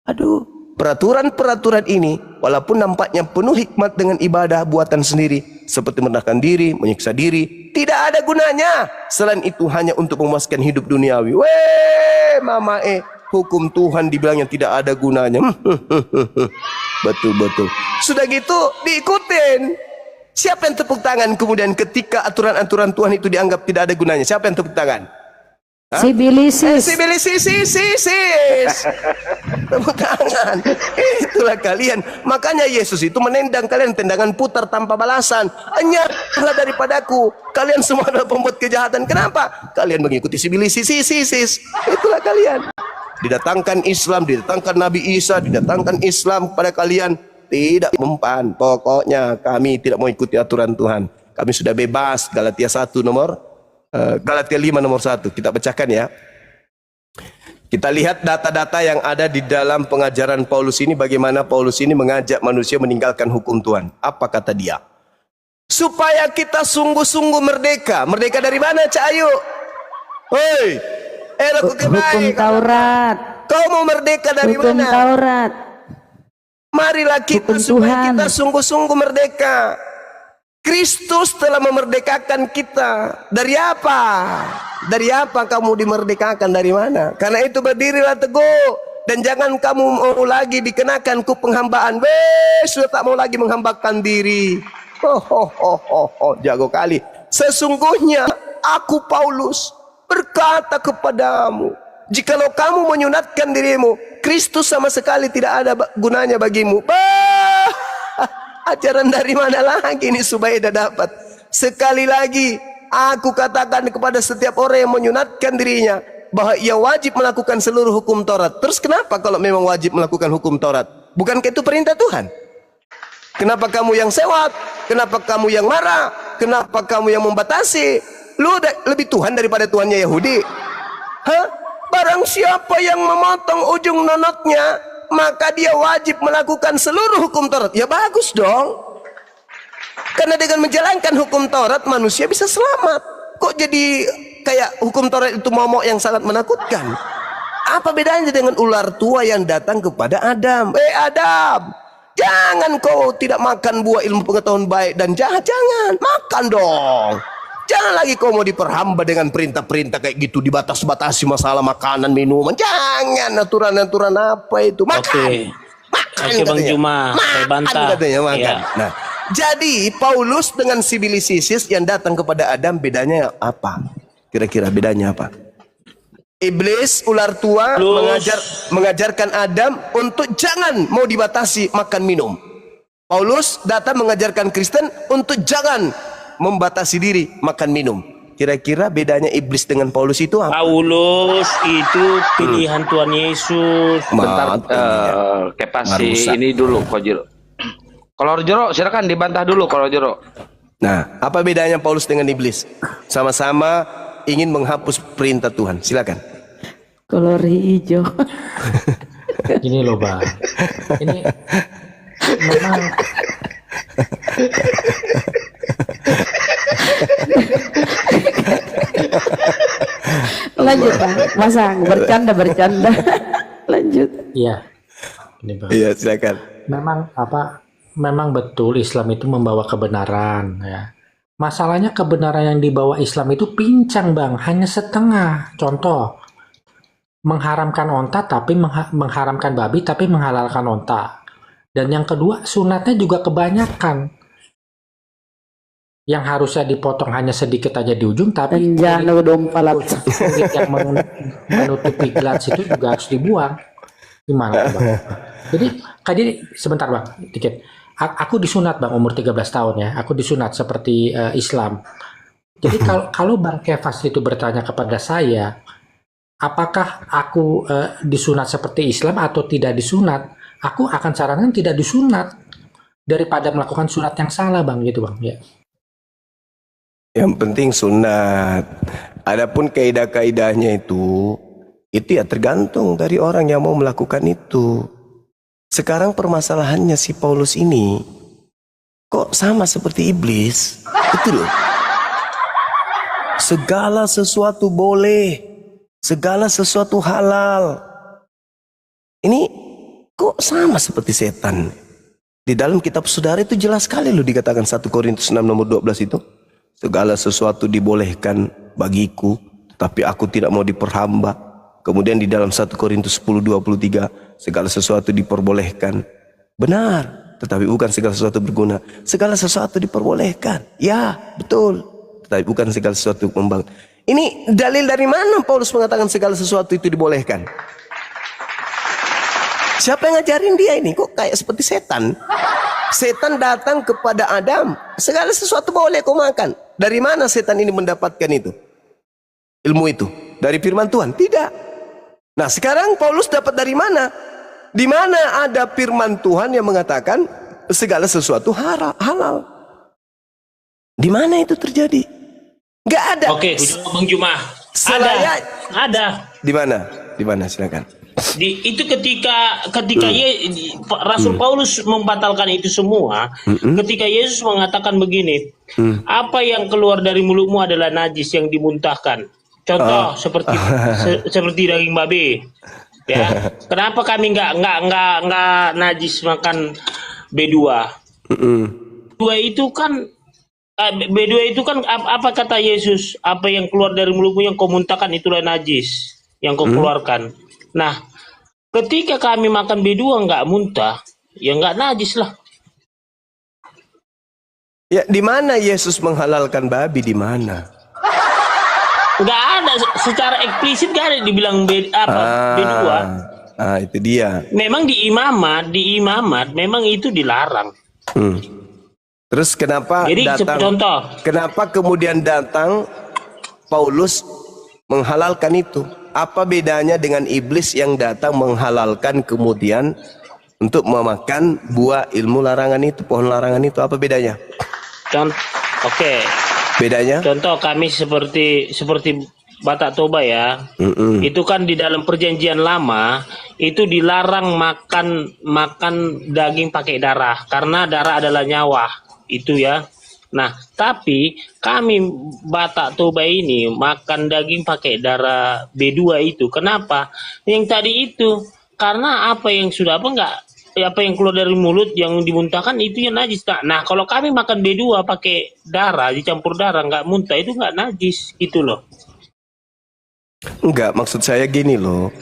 Speaker 1: Aduh, peraturan-peraturan ini walaupun nampaknya penuh hikmat dengan ibadah buatan sendiri, seperti merendahkan diri, menyiksa diri, tidak ada gunanya. Selain itu hanya untuk memuaskan hidup duniawi. Weh, mama hukum Tuhan dibilangnya tidak ada gunanya. Betul-betul. Sudah gitu diikutin. Siapa yang tepuk tangan kemudian ketika aturan-aturan Tuhan itu dianggap tidak ada gunanya? Siapa yang tepuk tangan?
Speaker 2: Sibilisis.
Speaker 1: Sibilisis. Tepuk tangan. Itulah kalian. Makanya Yesus itu menendang kalian tendangan putar tanpa balasan. Nyerahlah daripadaku. Kalian semua adalah pembuat kejahatan. Kenapa? Kalian mengikuti sibilisis. Itulah kalian. Didatangkan Islam, didatangkan Nabi Isa, didatangkan Islam kepada kalian. Tidak mempan. Pokoknya kami tidak mau ikuti aturan Tuhan. Kami sudah bebas. Galatia 1 nomor Galatia 5 nomor 1. Kita bacakan ya. Kita lihat data-data yang ada di dalam pengajaran Paulus ini. Bagaimana Paulus ini mengajak manusia meninggalkan hukum Tuhan. Apa kata dia? Supaya kita sungguh-sungguh merdeka. Merdeka dari mana, Cak Ayu? Hei,
Speaker 2: Hukum Taurat.
Speaker 1: Kau mau merdeka dari
Speaker 2: Hukum
Speaker 1: mana?
Speaker 2: Taurat.
Speaker 1: Marilah kita
Speaker 2: Hukum
Speaker 1: supaya
Speaker 2: Tuhan.
Speaker 1: kita sungguh-sungguh merdeka. Kristus telah memerdekakan kita. Dari apa? Dari apa kamu dimerdekakan? Dari mana? Karena itu berdirilah teguh. Dan jangan kamu mau lagi dikenakan ku penghambaan. Sudah tak mau lagi menghambakan diri. Jago kali. Sesungguhnya aku Paulus berkata kepadamu, jikalau kamu menyunatkan dirimu, Kristus sama sekali tidak ada gunanya bagimu. Ajaran dari mana lagi ini supaya dapat? Sekali lagi aku katakan kepada setiap orang yang menyunatkan dirinya bahwa ia wajib melakukan seluruh hukum Taurat. Terus kenapa kalau memang wajib melakukan hukum Taurat? Bukankah itu perintah Tuhan? Kenapa kamu yang sewat? Kenapa kamu yang marah? Kenapa kamu yang membatasi? Lu lebih Tuhan daripada Tuhannya Yahudi? Barang siapa yang memotong ujung nonotnya, maka dia wajib melakukan seluruh hukum Taurat. Ya bagus dong. Karena dengan menjalankan hukum Taurat manusia bisa selamat. Kok jadi kayak hukum Taurat itu momok yang sangat menakutkan? Apa bedanya dengan ular tua yang datang kepada Adam? Adam, jangan kau tidak makan buah ilmu pengetahuan baik dan jahat. Jangan, makan dong. Jangan lagi kau mau diperhamba dengan perintah-perintah kayak gitu, dibatas-batasi masalah makanan, minuman. Jangan, aturan-aturan apa itu. Makan. Makan
Speaker 6: Oke, Bang Juma, saya bantah.
Speaker 1: Katanya makan.
Speaker 6: Ya.
Speaker 1: Nah, jadi Paulus dengan sibilisis yang datang kepada Adam, bedanya apa? Kira-kira bedanya apa? Iblis, ular tua, mengajarkan Adam untuk jangan mau dibatasi makan minum. Paulus datang mengajarkan Kristen untuk jangan membatasi diri makan minum. Kira-kira bedanya iblis dengan Paulus itu apa?
Speaker 6: Paulus itu pilihan Tuhan Yesus.
Speaker 7: Bentar, kepasi ini dulu Kojiro. Kalau Jero silakan dibantah dulu kalau Jero.
Speaker 1: Nah, apa bedanya Paulus dengan iblis? Sama-sama ingin menghapus perintah Tuhan. Silakan.
Speaker 2: Kolor hijau.
Speaker 5: Gini loh Bang, ini memang
Speaker 2: Lanjut Bang, Masang bercanda. Lanjut.
Speaker 5: ya Ini, Bang.
Speaker 1: Iya, silakan.
Speaker 5: Memang betul Islam itu membawa kebenaran ya. Masalahnya kebenaran yang dibawa Islam itu pincang, Bang, hanya setengah. Contoh, mengharamkan onta tapi mengharamkan babi tapi menghalalkan onta. Dan yang kedua, sunatnya juga kebanyakan. Yang harusnya dipotong hanya sedikit aja di ujung, tapi
Speaker 2: Jangan dompalat.
Speaker 5: kulit yang menutupi glans itu juga harus dibuang. Gimana, Bang? Jadi sebentar, Bang, dikit. Aku disunat, Bang, umur 13 tahun ya. Aku disunat seperti Islam. Jadi kalau Bang Kefas itu bertanya kepada saya, apakah aku disunat seperti Islam atau tidak disunat? Aku akan sarankan tidak disunat daripada melakukan sunat yang salah, Bang, gitu, Bang. Ya.
Speaker 1: Yang penting sunat. Adapun kaidah-kaidahnya itu ya tergantung dari orang yang mau melakukan itu. Sekarang permasalahannya si Paulus ini kok sama seperti iblis. Itu loh. Segala sesuatu boleh, segala sesuatu halal. Ini kok sama seperti setan. Di dalam kitab saudara itu jelas sekali loh dikatakan 1 Korintus 6 nomor 12 itu. Segala sesuatu dibolehkan bagiku, tapi aku tidak mau diperhamba. Kemudian di dalam 1 Korintus 10:23, segala sesuatu diperbolehkan. Benar, tetapi bukan segala sesuatu berguna. Segala sesuatu diperbolehkan. Ya, betul. Tetapi bukan segala sesuatu membangun. Ini dalil dari mana Paulus mengatakan segala sesuatu itu dibolehkan? Siapa yang ngajarin dia ini? Kok kayak seperti setan? Setan datang kepada Adam, segala sesuatu boleh kau makan. Dari mana setan ini mendapatkan itu? Ilmu itu? Dari firman Tuhan? Tidak. Nah, sekarang Paulus dapat dari mana? Di mana ada firman Tuhan yang mengatakan segala sesuatu halal? Di mana itu terjadi? Enggak ada.
Speaker 6: Oke, Bang Jumah. Ada.
Speaker 1: Di mana? Di mana? Silakan.
Speaker 6: Itu ketika Rasul Paulus membatalkan itu semua, ketika Yesus mengatakan begini, apa yang keluar dari mulutmu adalah najis yang dimuntahkan. Contoh seperti daging babi. Ya, kenapa kami nggak najis makan B2? B2 itu kan apa kata Yesus? Apa yang keluar dari mulutmu yang kau muntahkan itulah najis yang kau keluarkan. Nah, ketika kami makan B2 nggak muntah, ya nggak najis lah.
Speaker 1: Ya, di mana Yesus menghalalkan babi? Di mana?
Speaker 6: Nggak ada secara eksplisit, nggak ada dibilang B2.
Speaker 1: Itu dia.
Speaker 6: Memang di imamat memang itu dilarang.
Speaker 1: Terus kenapa
Speaker 6: contoh,
Speaker 1: kenapa kemudian datang Paulus menghalalkan itu? Apa bedanya dengan iblis yang datang menghalalkan kemudian untuk memakan buah ilmu larangan itu, pohon larangan itu? Apa bedanya?
Speaker 6: Oke.
Speaker 1: Bedanya?
Speaker 6: Contoh kami seperti Batak Toba ya. Itu kan di dalam perjanjian lama itu dilarang makan daging pakai darah karena darah adalah nyawa. Itu ya. Nah, tapi kami Batak Toba ini makan daging pakai darah B2 itu. Kenapa? Yang tadi itu karena apa yang keluar dari mulut yang dimuntahkan itu yang najis. Nah, kalau kami makan B2 pakai darah dicampur darah nggak muntah itu nggak najis gitu loh.
Speaker 1: Enggak, maksud saya gini loh.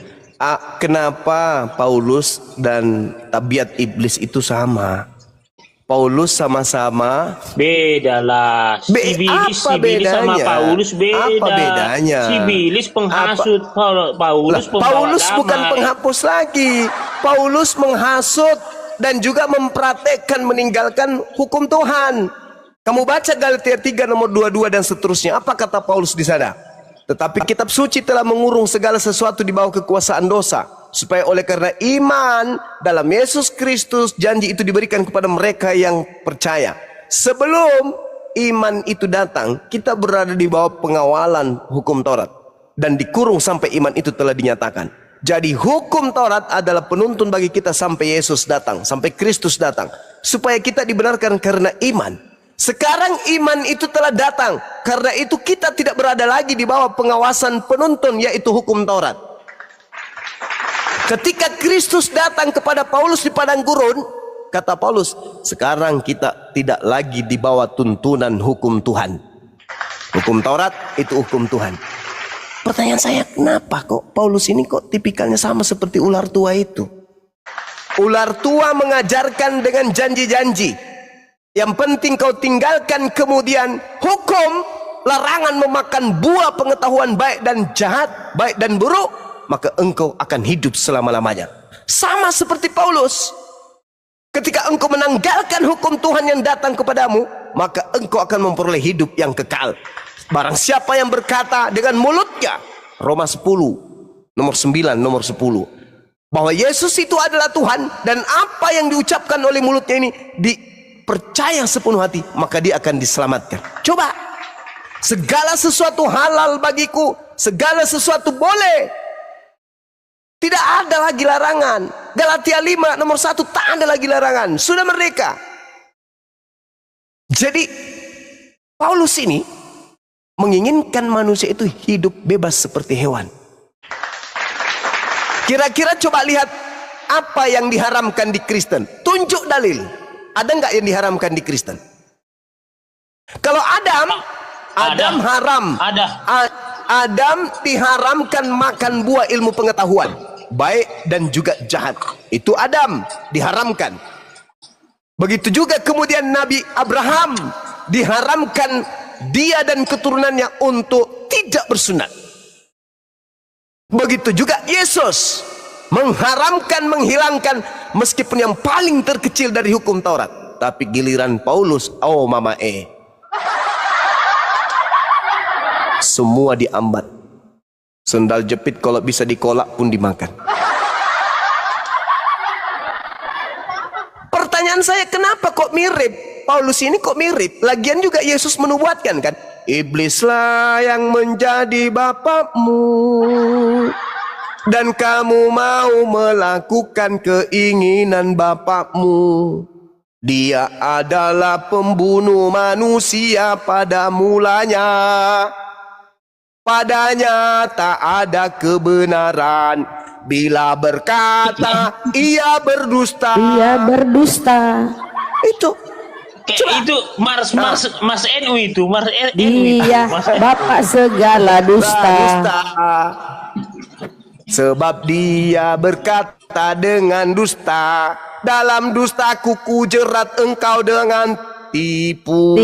Speaker 1: Kenapa Paulus dan tabiat iblis itu sama? Paulus sama-sama
Speaker 6: beda lah. Si Bilis sama Paulus beda.
Speaker 1: Apa bedanya?
Speaker 6: Si Bilis penghasut, Paulus
Speaker 1: bukan penghapus lagi. Paulus menghasut dan juga mempraktekkan meninggalkan hukum Tuhan. Kamu baca Galatia 3 nomor 22 dan seterusnya. Apa kata Paulus di sana? Tetapi kitab suci telah mengurung segala sesuatu di bawah kekuasaan dosa, supaya oleh karena iman dalam Yesus Kristus janji itu diberikan kepada mereka yang percaya. Sebelum iman itu datang, kita berada di bawah pengawalan hukum Taurat dan dikurung sampai iman itu telah dinyatakan. Jadi hukum Taurat adalah penuntun bagi kita sampai Yesus datang, sampai Kristus datang, supaya kita dibenarkan karena iman. Sekarang iman itu telah datang, karena itu kita tidak berada lagi di bawah pengawasan penuntun, yaitu hukum Taurat. Ketika Kristus datang kepada Paulus di padang gurun, kata Paulus, sekarang kita tidak lagi di bawah tuntunan hukum Tuhan. Hukum Taurat itu hukum Tuhan. Pertanyaan saya, kenapa kok Paulus ini kok tipikalnya sama seperti ular tua itu? Ular tua mengajarkan dengan janji-janji. Yang penting kau tinggalkan kemudian hukum, larangan memakan buah pengetahuan baik dan jahat, baik dan buruk, maka engkau akan hidup selama-lamanya. Sama seperti Paulus. Ketika engkau menanggalkan hukum Tuhan yang datang kepadamu, maka engkau akan memperoleh hidup yang kekal. Barang siapa yang berkata dengan mulutnya, Roma 10, nomor 9, nomor 10, bahwa Yesus itu adalah Tuhan, dan apa yang diucapkan oleh mulutnya ini dipercaya sepenuh hati, maka dia akan diselamatkan. Coba, segala sesuatu halal bagiku, segala sesuatu boleh. Tidak ada lagi larangan. Galatia 5 nomor 1, tak ada lagi larangan. Sudah merdeka. Jadi Paulus ini menginginkan manusia itu hidup bebas seperti hewan. Kira-kira coba lihat apa yang diharamkan di Kristen. Tunjuk dalil. Ada nggak yang diharamkan di Kristen? Kalau Adam haram.
Speaker 6: Ada.
Speaker 1: Adam diharamkan makan buah ilmu pengetahuan, baik dan juga jahat. Itu Adam diharamkan. Begitu juga kemudian Nabi Abraham diharamkan dia dan keturunannya untuk tidak bersunat. Begitu juga Yesus mengharamkan, menghilangkan meskipun yang paling terkecil dari hukum Taurat. Tapi giliran Paulus, oh mama semua diambat. Sendal jepit kalau bisa dikolak pun dimakan. Pertanyaan saya, kenapa kok mirip? Paulus ini kok mirip? Lagian juga Yesus menubuatkan kan, iblislah yang menjadi bapakmu dan kamu mau melakukan keinginan bapakmu. Dia adalah pembunuh manusia pada mulanya. Padanya tak ada kebenaran. Bila berkata ia berdusta.
Speaker 2: Ia berdusta.
Speaker 1: Itu.
Speaker 6: Itu Mas NU itu, Mas NU
Speaker 2: Dia bapak segala dusta.
Speaker 1: Sebab dia berkata dengan dusta. Dalam dusta kuku jerat engkau dengan tipu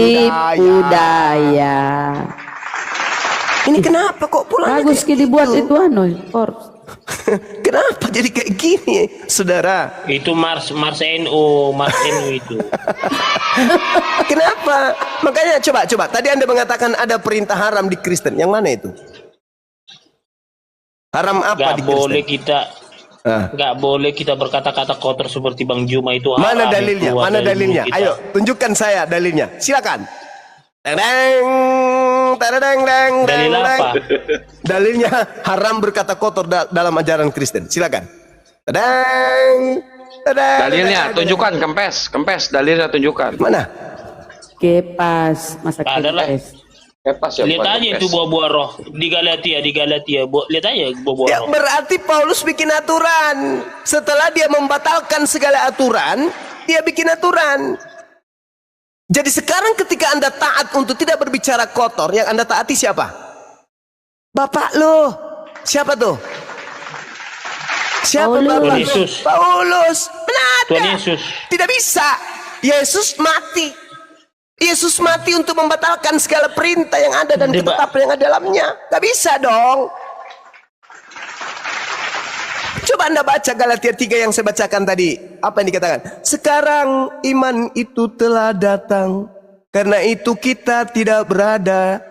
Speaker 1: daya. Ini kenapa kok pulang?
Speaker 2: Bagus dibuat itu korps.
Speaker 1: Kenapa jadi kayak gini, saudara?
Speaker 6: Itu Mars NU itu.
Speaker 1: Kenapa? Makanya coba. Tadi Anda mengatakan ada perintah haram di Kristen. Yang mana itu? Haram apa di Kristen?
Speaker 6: Nggak boleh kita berkata-kata kotor seperti Bang Juma itu.
Speaker 1: Mana dalilnya? Mana dalilnya? Ayo, tunjukkan saya dalilnya. Silakan.
Speaker 6: Dalil apa?
Speaker 1: Dalilnya haram berkata kotor dalam ajaran Kristen. Silakan.
Speaker 7: Dalilnya tunjukkan, kempes dalilnya tunjukkan.
Speaker 1: Mana?
Speaker 2: Kepas, masa kempes.
Speaker 7: Kepas ya.
Speaker 6: Lihat aja itu buah-buah roh di Galatia. Lihat aja buah-buah
Speaker 1: Ya,
Speaker 6: roh.
Speaker 1: berarti Paulus bikin aturan. Setelah dia membatalkan segala aturan, dia bikin aturan. Jadi sekarang ketika Anda taat untuk tidak berbicara kotor, yang Anda taati siapa? Bapak lo. Siapa tuh? Siapa Bapak?
Speaker 6: Yesus.
Speaker 1: Paulus. Mana
Speaker 6: Tuhan
Speaker 1: ada?
Speaker 6: Yesus.
Speaker 1: Tidak bisa. Yesus mati. Yesus mati untuk membatalkan segala perintah yang ada dan ketetapan yang ada dalamnya. Gak bisa dong. Coba Anda baca Galatia 3 yang saya bacakan tadi. Apa yang dikatakan? Sekarang iman itu telah datang. Karena itu kita tidak berada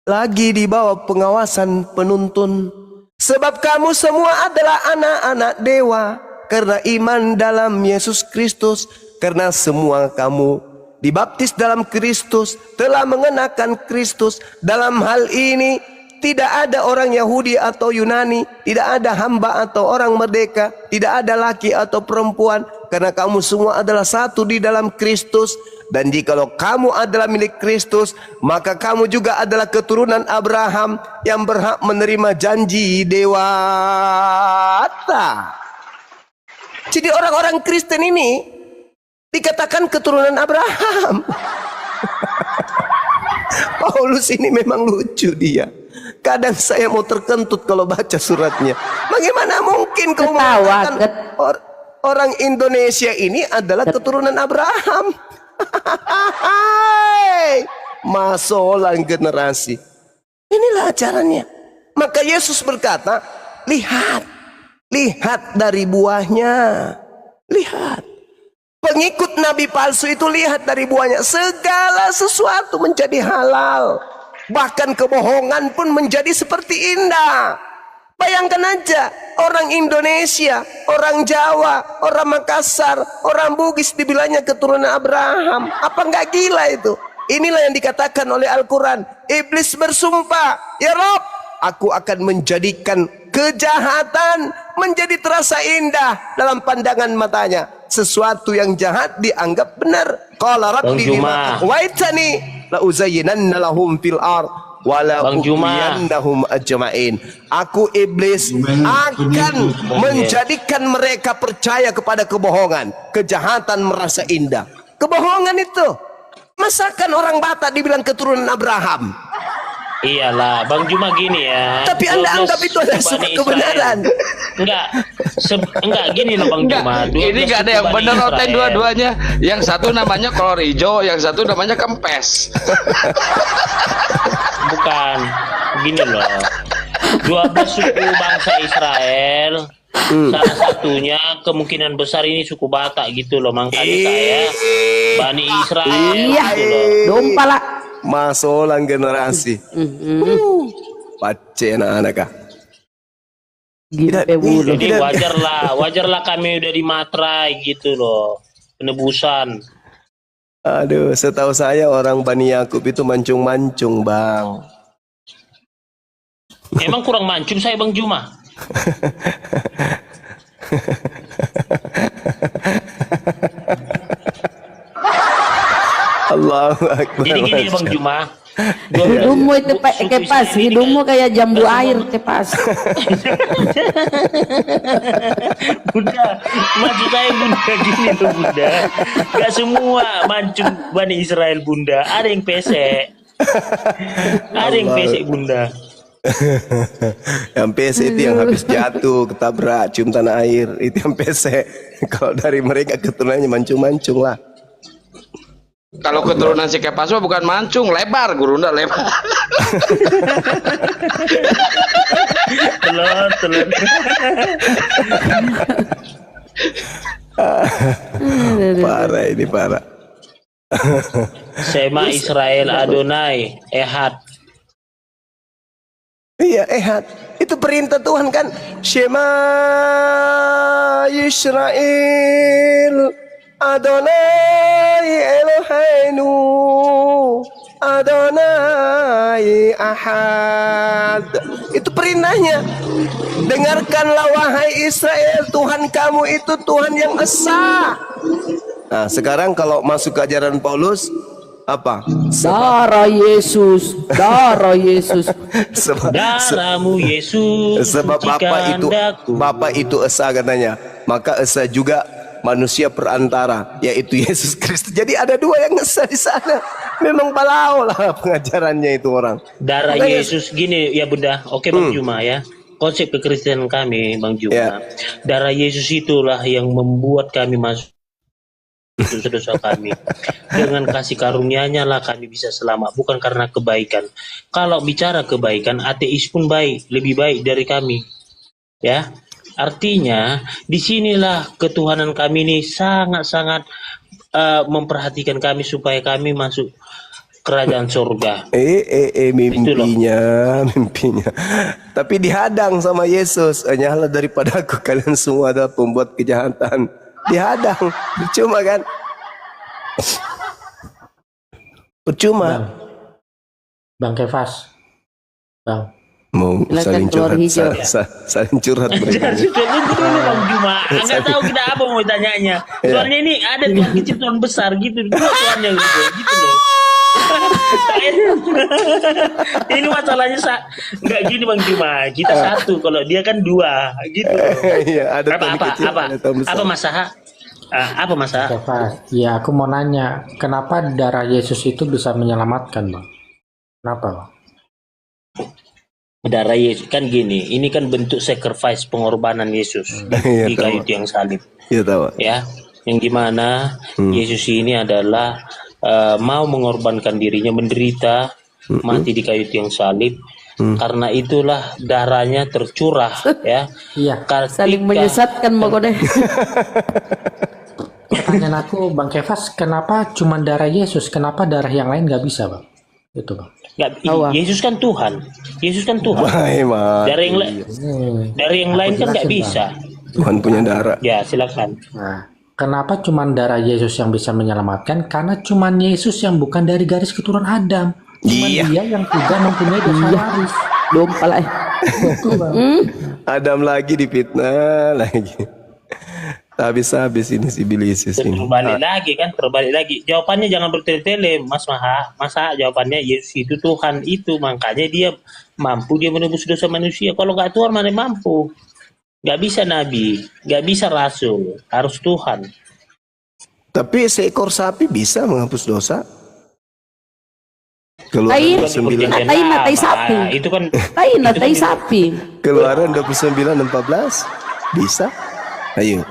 Speaker 1: lagi di bawah pengawasan penuntun. Sebab kamu semua adalah anak-anak dewa. Karena iman dalam Yesus Kristus. Karena semua kamu dibaptis dalam Kristus, telah mengenakan Kristus. Dalam hal ini tidak ada orang Yahudi atau Yunani, tidak ada hamba atau orang merdeka, tidak ada laki atau perempuan, karena kamu semua adalah satu di dalam Kristus. Dan jikalau kamu adalah milik Kristus, maka kamu juga adalah keturunan Abraham yang berhak menerima janji dewata. Jadi orang-orang Kristen ini dikatakan keturunan Abraham. Paulus ini memang lucu dia. Kadang saya mau terkentut kalau baca suratnya. Bagaimana mungkin kau mengatakan orang Indonesia ini adalah keturunan Abraham? Masolan generasi. Inilah ajarannya. Maka Yesus berkata, lihat dari buahnya. Lihat. Pengikut nabi palsu itu lihat dari buahnya. Segala sesuatu menjadi halal. Bahkan kebohongan pun menjadi seperti indah. Bayangkan aja, orang Indonesia, orang Jawa, orang Makassar, orang Bugis dibilangnya keturunan Abraham. Apa enggak gila itu? Inilah yang dikatakan oleh Al-Quran. Iblis bersumpah, ya Rob, aku akan menjadikan kejahatan menjadi terasa indah dalam pandangan matanya. Sesuatu yang jahat dianggap benar. Qala rabbi bima aghwaytani la uzayyinanna lahum fil ardh wala ughwiyannahum ajma'in. Aku iblis akan menjadikan mereka percaya kepada kebohongan. Kejahatan merasa indah. Kebohongan itu. Masakan orang Batak dibilang keturunan Abraham?
Speaker 6: Iyalah, Bang Juma gini ya.
Speaker 1: Tapi Anda anggap itu adalah sebuah kebenaran.
Speaker 6: Enggak gini loh Bang Juma.
Speaker 7: Ini nggak ada yang benar Oten dua-duanya. Yang satu namanya kolor hijau, yang satu namanya kempes.
Speaker 6: Bukan, gini loh. 12 suku bangsa Israel. Salah satunya kemungkinan besar ini suku Batak gitu loh. Makanya saya Bani Israel gitu loh.
Speaker 2: Dompala.
Speaker 1: Masolan generasi. Pace anak-anak kah?
Speaker 6: Jadi wajarlah kami udah dimatrai gitu loh. Penebusan.
Speaker 1: Aduh, setahu saya orang Bani Yakub itu mancung-mancung, Bang.
Speaker 6: Emang kurang mancung saya Bang Juma.
Speaker 1: Allahu Akbar.
Speaker 6: Jadi gini Bang Juma.
Speaker 2: Hidungmu itu kepas, hidungmu kayak jambu air kepas.
Speaker 6: Bunda, maksud saya Bunda gini loh Bunda. Gak semua mancung Bani Israel Bunda. Ada yang pesek. Ada yang pesek Bunda.
Speaker 1: Yang pesek itu yang habis jatuh, ketabrak, cium tanah air. Itu yang pesek. Kalau dari mereka keturunannya mancung-mancung lah.
Speaker 7: Kalau keturunan si Kepas bukan mancung, lebar, gurunda lebar.
Speaker 6: Telur.
Speaker 1: Parah ini, parah.
Speaker 6: Sema Israel Adonai Ehad.
Speaker 1: Iya, Ehad. Itu perintah Tuhan kan. Shema Israel Adonai Eloheinu Adonai Ahad. Itu perintahnya. Dengarkanlah wahai Israel, Tuhan kamu itu Tuhan yang esa. Nah sekarang kalau masuk ke ajaran Paulus, apa?
Speaker 2: Darah Yesus, darah Yesus.
Speaker 6: Darahmu Yesus.
Speaker 1: Sebab Bapak itu esa katanya. Maka esa juga manusia perantara, yaitu Yesus Kristus. Jadi ada dua yang esa di sana. Memang balau lah pengajarannya itu orang.
Speaker 6: Darah Yesus gini ya Bunda. Oke Bang Juma ya. Konsep kekristenan kami Bang Juma.
Speaker 1: Ya.
Speaker 6: Darah Yesus itulah yang membuat kami masuk dosa kami. Dengan kasih karunia-Nya lah kami bisa selamat, bukan karena kebaikan. Kalau bicara kebaikan, ateis pun baik, lebih baik dari kami. Ya. Artinya, disinilah ketuhanan kami ini sangat-sangat memperhatikan kami supaya kami masuk kerajaan surga.
Speaker 1: Mimpinya. Tapi dihadang sama Yesus. Hanyalah daripada aku kalian semua adalah pembuat kejahatan. Dihadang, percuma kan? Percuma.
Speaker 5: Bang Kefas, Bang,
Speaker 1: Mau
Speaker 2: Silakan
Speaker 1: saling
Speaker 2: keluar
Speaker 1: curhat,
Speaker 2: hijau.
Speaker 1: saling curhat mereka.
Speaker 6: Sudah dulu Bang Juma. Enggak tahu kita apa mau tanyanya. Soalnya ini ada Tuhan kecil Tuhan besar gitu. Dua Tuhannya gitu loh. Ini masalahnya enggak gini Bang Juma. Kita satu, kalau dia kan dua gitu.
Speaker 1: Iya, ada Tuhan kecil, ada Tuhan besar.
Speaker 6: Apa masalah? Apa masalah?
Speaker 5: Pak, ya aku mau nanya, kenapa darah Yesus itu bisa menyelamatkan, Bang? Kenapa, Bang?
Speaker 6: Darah Yesus kan gini, ini kan bentuk sacrifice pengorbanan Yesus
Speaker 1: Iya,
Speaker 6: di kayu
Speaker 1: tahu.
Speaker 6: tiang salib,
Speaker 1: Iya tahu.
Speaker 6: ya. Yang gimana Yesus ini adalah mau mengorbankan dirinya, menderita, mati di kayu tiang salib. Karena itulah darahnya tercurah, ya.
Speaker 5: Iya.
Speaker 2: Saling
Speaker 6: Ketika-
Speaker 2: menyesatkan pokoknya.
Speaker 5: Pertanyaan aku, Bang Kefas, kenapa cuma darah Yesus? Kenapa darah yang lain nggak bisa, Bang? Itu, Bang.
Speaker 6: Yesus kan Tuhan, Yesus kan Tuhan.
Speaker 1: Wahai mah.
Speaker 6: Dari yang lain kan nggak
Speaker 5: jelasin,
Speaker 6: bisa.
Speaker 1: Tuhan punya darah.
Speaker 6: Ya silakan.
Speaker 5: Nah, kenapa cuma darah Yesus yang bisa menyelamatkan? Karena cuma Yesus yang bukan dari garis keturunan Adam. Cuma
Speaker 1: Iya.
Speaker 5: dia yang tidak mempunyai dosa waris.
Speaker 2: Dompa lah.
Speaker 1: Adam lagi difitnah lagi. Habis-habis ini si Bilisis ini.
Speaker 6: Terbalik lagi. Jawabannya jangan bertele-tele, Mas Maha. Masa jawabannya Yesus itu Tuhan itu, makanya dia mampu, dia menebus dosa manusia. Kalau nggak Tuhan mana mampu? Nggak bisa nabi, nggak bisa rasul, harus Tuhan.
Speaker 1: Tapi seekor sapi bisa menghapus dosa. Keluaran
Speaker 2: Tai,
Speaker 1: 29,
Speaker 2: tai sapi.
Speaker 6: Itu kan
Speaker 2: Tai sapi.
Speaker 1: Keluaran 29:14 bisa. Ayo.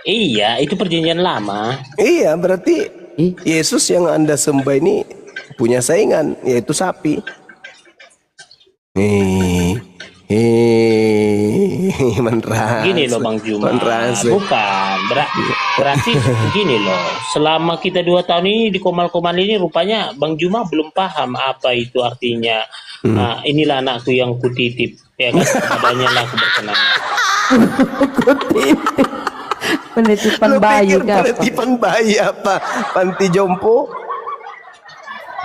Speaker 6: iya, itu perjanjian lama.
Speaker 1: Iya, berarti
Speaker 2: Ih.
Speaker 1: Yesus yang Anda sembah ini punya saingan, yaitu sapi. Menras.
Speaker 6: Gini loh Bang Juma, bukan berarti gini loh. Selama kita 2 tahun ini di Komal-Komal ini, rupanya Bang Juma belum paham apa itu artinya. Nah, inilah anakku yang kutitip, ya kan? Adanya lah aku berkenan.
Speaker 2: Penitipan
Speaker 1: Lu
Speaker 2: bayi
Speaker 1: pikir
Speaker 2: ke apa?
Speaker 1: penitipan bayi apa? Panti jompo?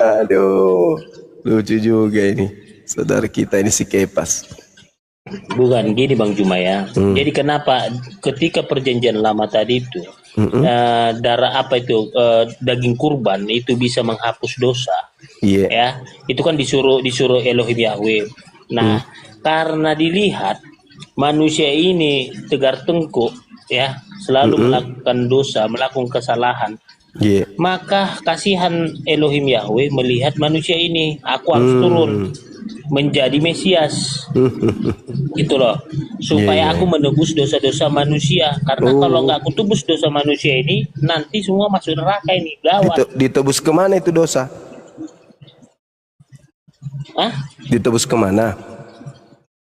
Speaker 1: Aduh, lucu juga ini. Saudara kita ini si Kepas.
Speaker 6: Bukan gini Bang Juma ya. Jadi kenapa ketika perjanjian lama tadi itu darah apa itu daging kurban itu bisa menghapus dosa,
Speaker 1: Iya.
Speaker 6: ya itu kan disuruh Elohim Yahweh. Nah karena dilihat manusia ini tegar tengkuk, ya selalu melakukan dosa, melakukan kesalahan,
Speaker 1: Iya.
Speaker 6: maka kasihan Elohim Yahweh melihat manusia ini, aku harus turun menjadi Mesias, gitu loh, supaya aku menebus dosa-dosa manusia. Karena kalau nggak aku tebus dosa manusia ini, nanti semua masuk neraka ini, gawat.
Speaker 1: Ditebus kemana itu dosa?
Speaker 6: Hah?
Speaker 1: Ditebus kemana?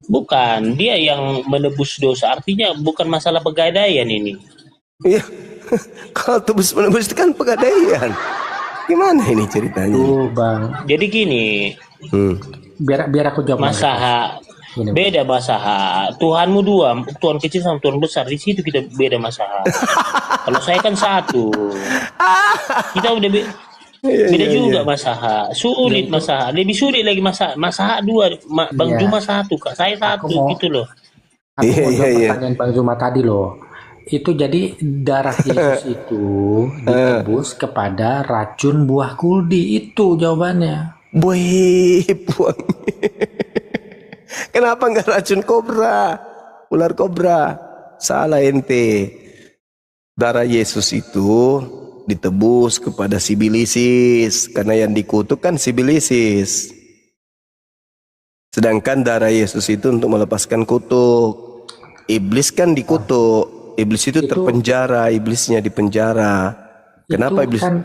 Speaker 6: Bukan, dia yang menebus dosa. Artinya bukan masalah pegadaian ini.
Speaker 1: Iya. Kalau tebus menebus itu kan pegadaian. Gimana ini ceritanya?
Speaker 5: Bang.
Speaker 6: Jadi gini,
Speaker 5: Biar aku jawab.
Speaker 6: masaha
Speaker 5: Gini, Bang.
Speaker 6: beda masaha. Tuhanmu dua, Tuhan kecil sama Tuhan besar. Di situ kita beda masaha. Kalau saya kan satu. Kita udah beda juga masaha. Sulit masaha. Lebih sulit lagi masaha dua. Bang
Speaker 5: Iya.
Speaker 6: Juma satu, Kak. Saya satu, gitu loh.
Speaker 5: Aku mau jawab
Speaker 1: Iya.
Speaker 5: pertanyaan Bang Juma tadi loh. Itu jadi darah Yesus itu ditebus kepada racun buah kuldi. Itu jawabannya.
Speaker 1: Boy, buang. Kenapa nggak racun kobra? Ular kobra. Salah ente. Darah Yesus itu ditebus kepada si Bilisis. Karena yang dikutuk kan si Bilisis. Sedangkan darah Yesus itu untuk melepaskan kutuk. Iblis kan dikutuk. Iblis itu terpenjara. Iblisnya dipenjara. Kenapa
Speaker 5: Itu
Speaker 1: iblis?
Speaker 5: kan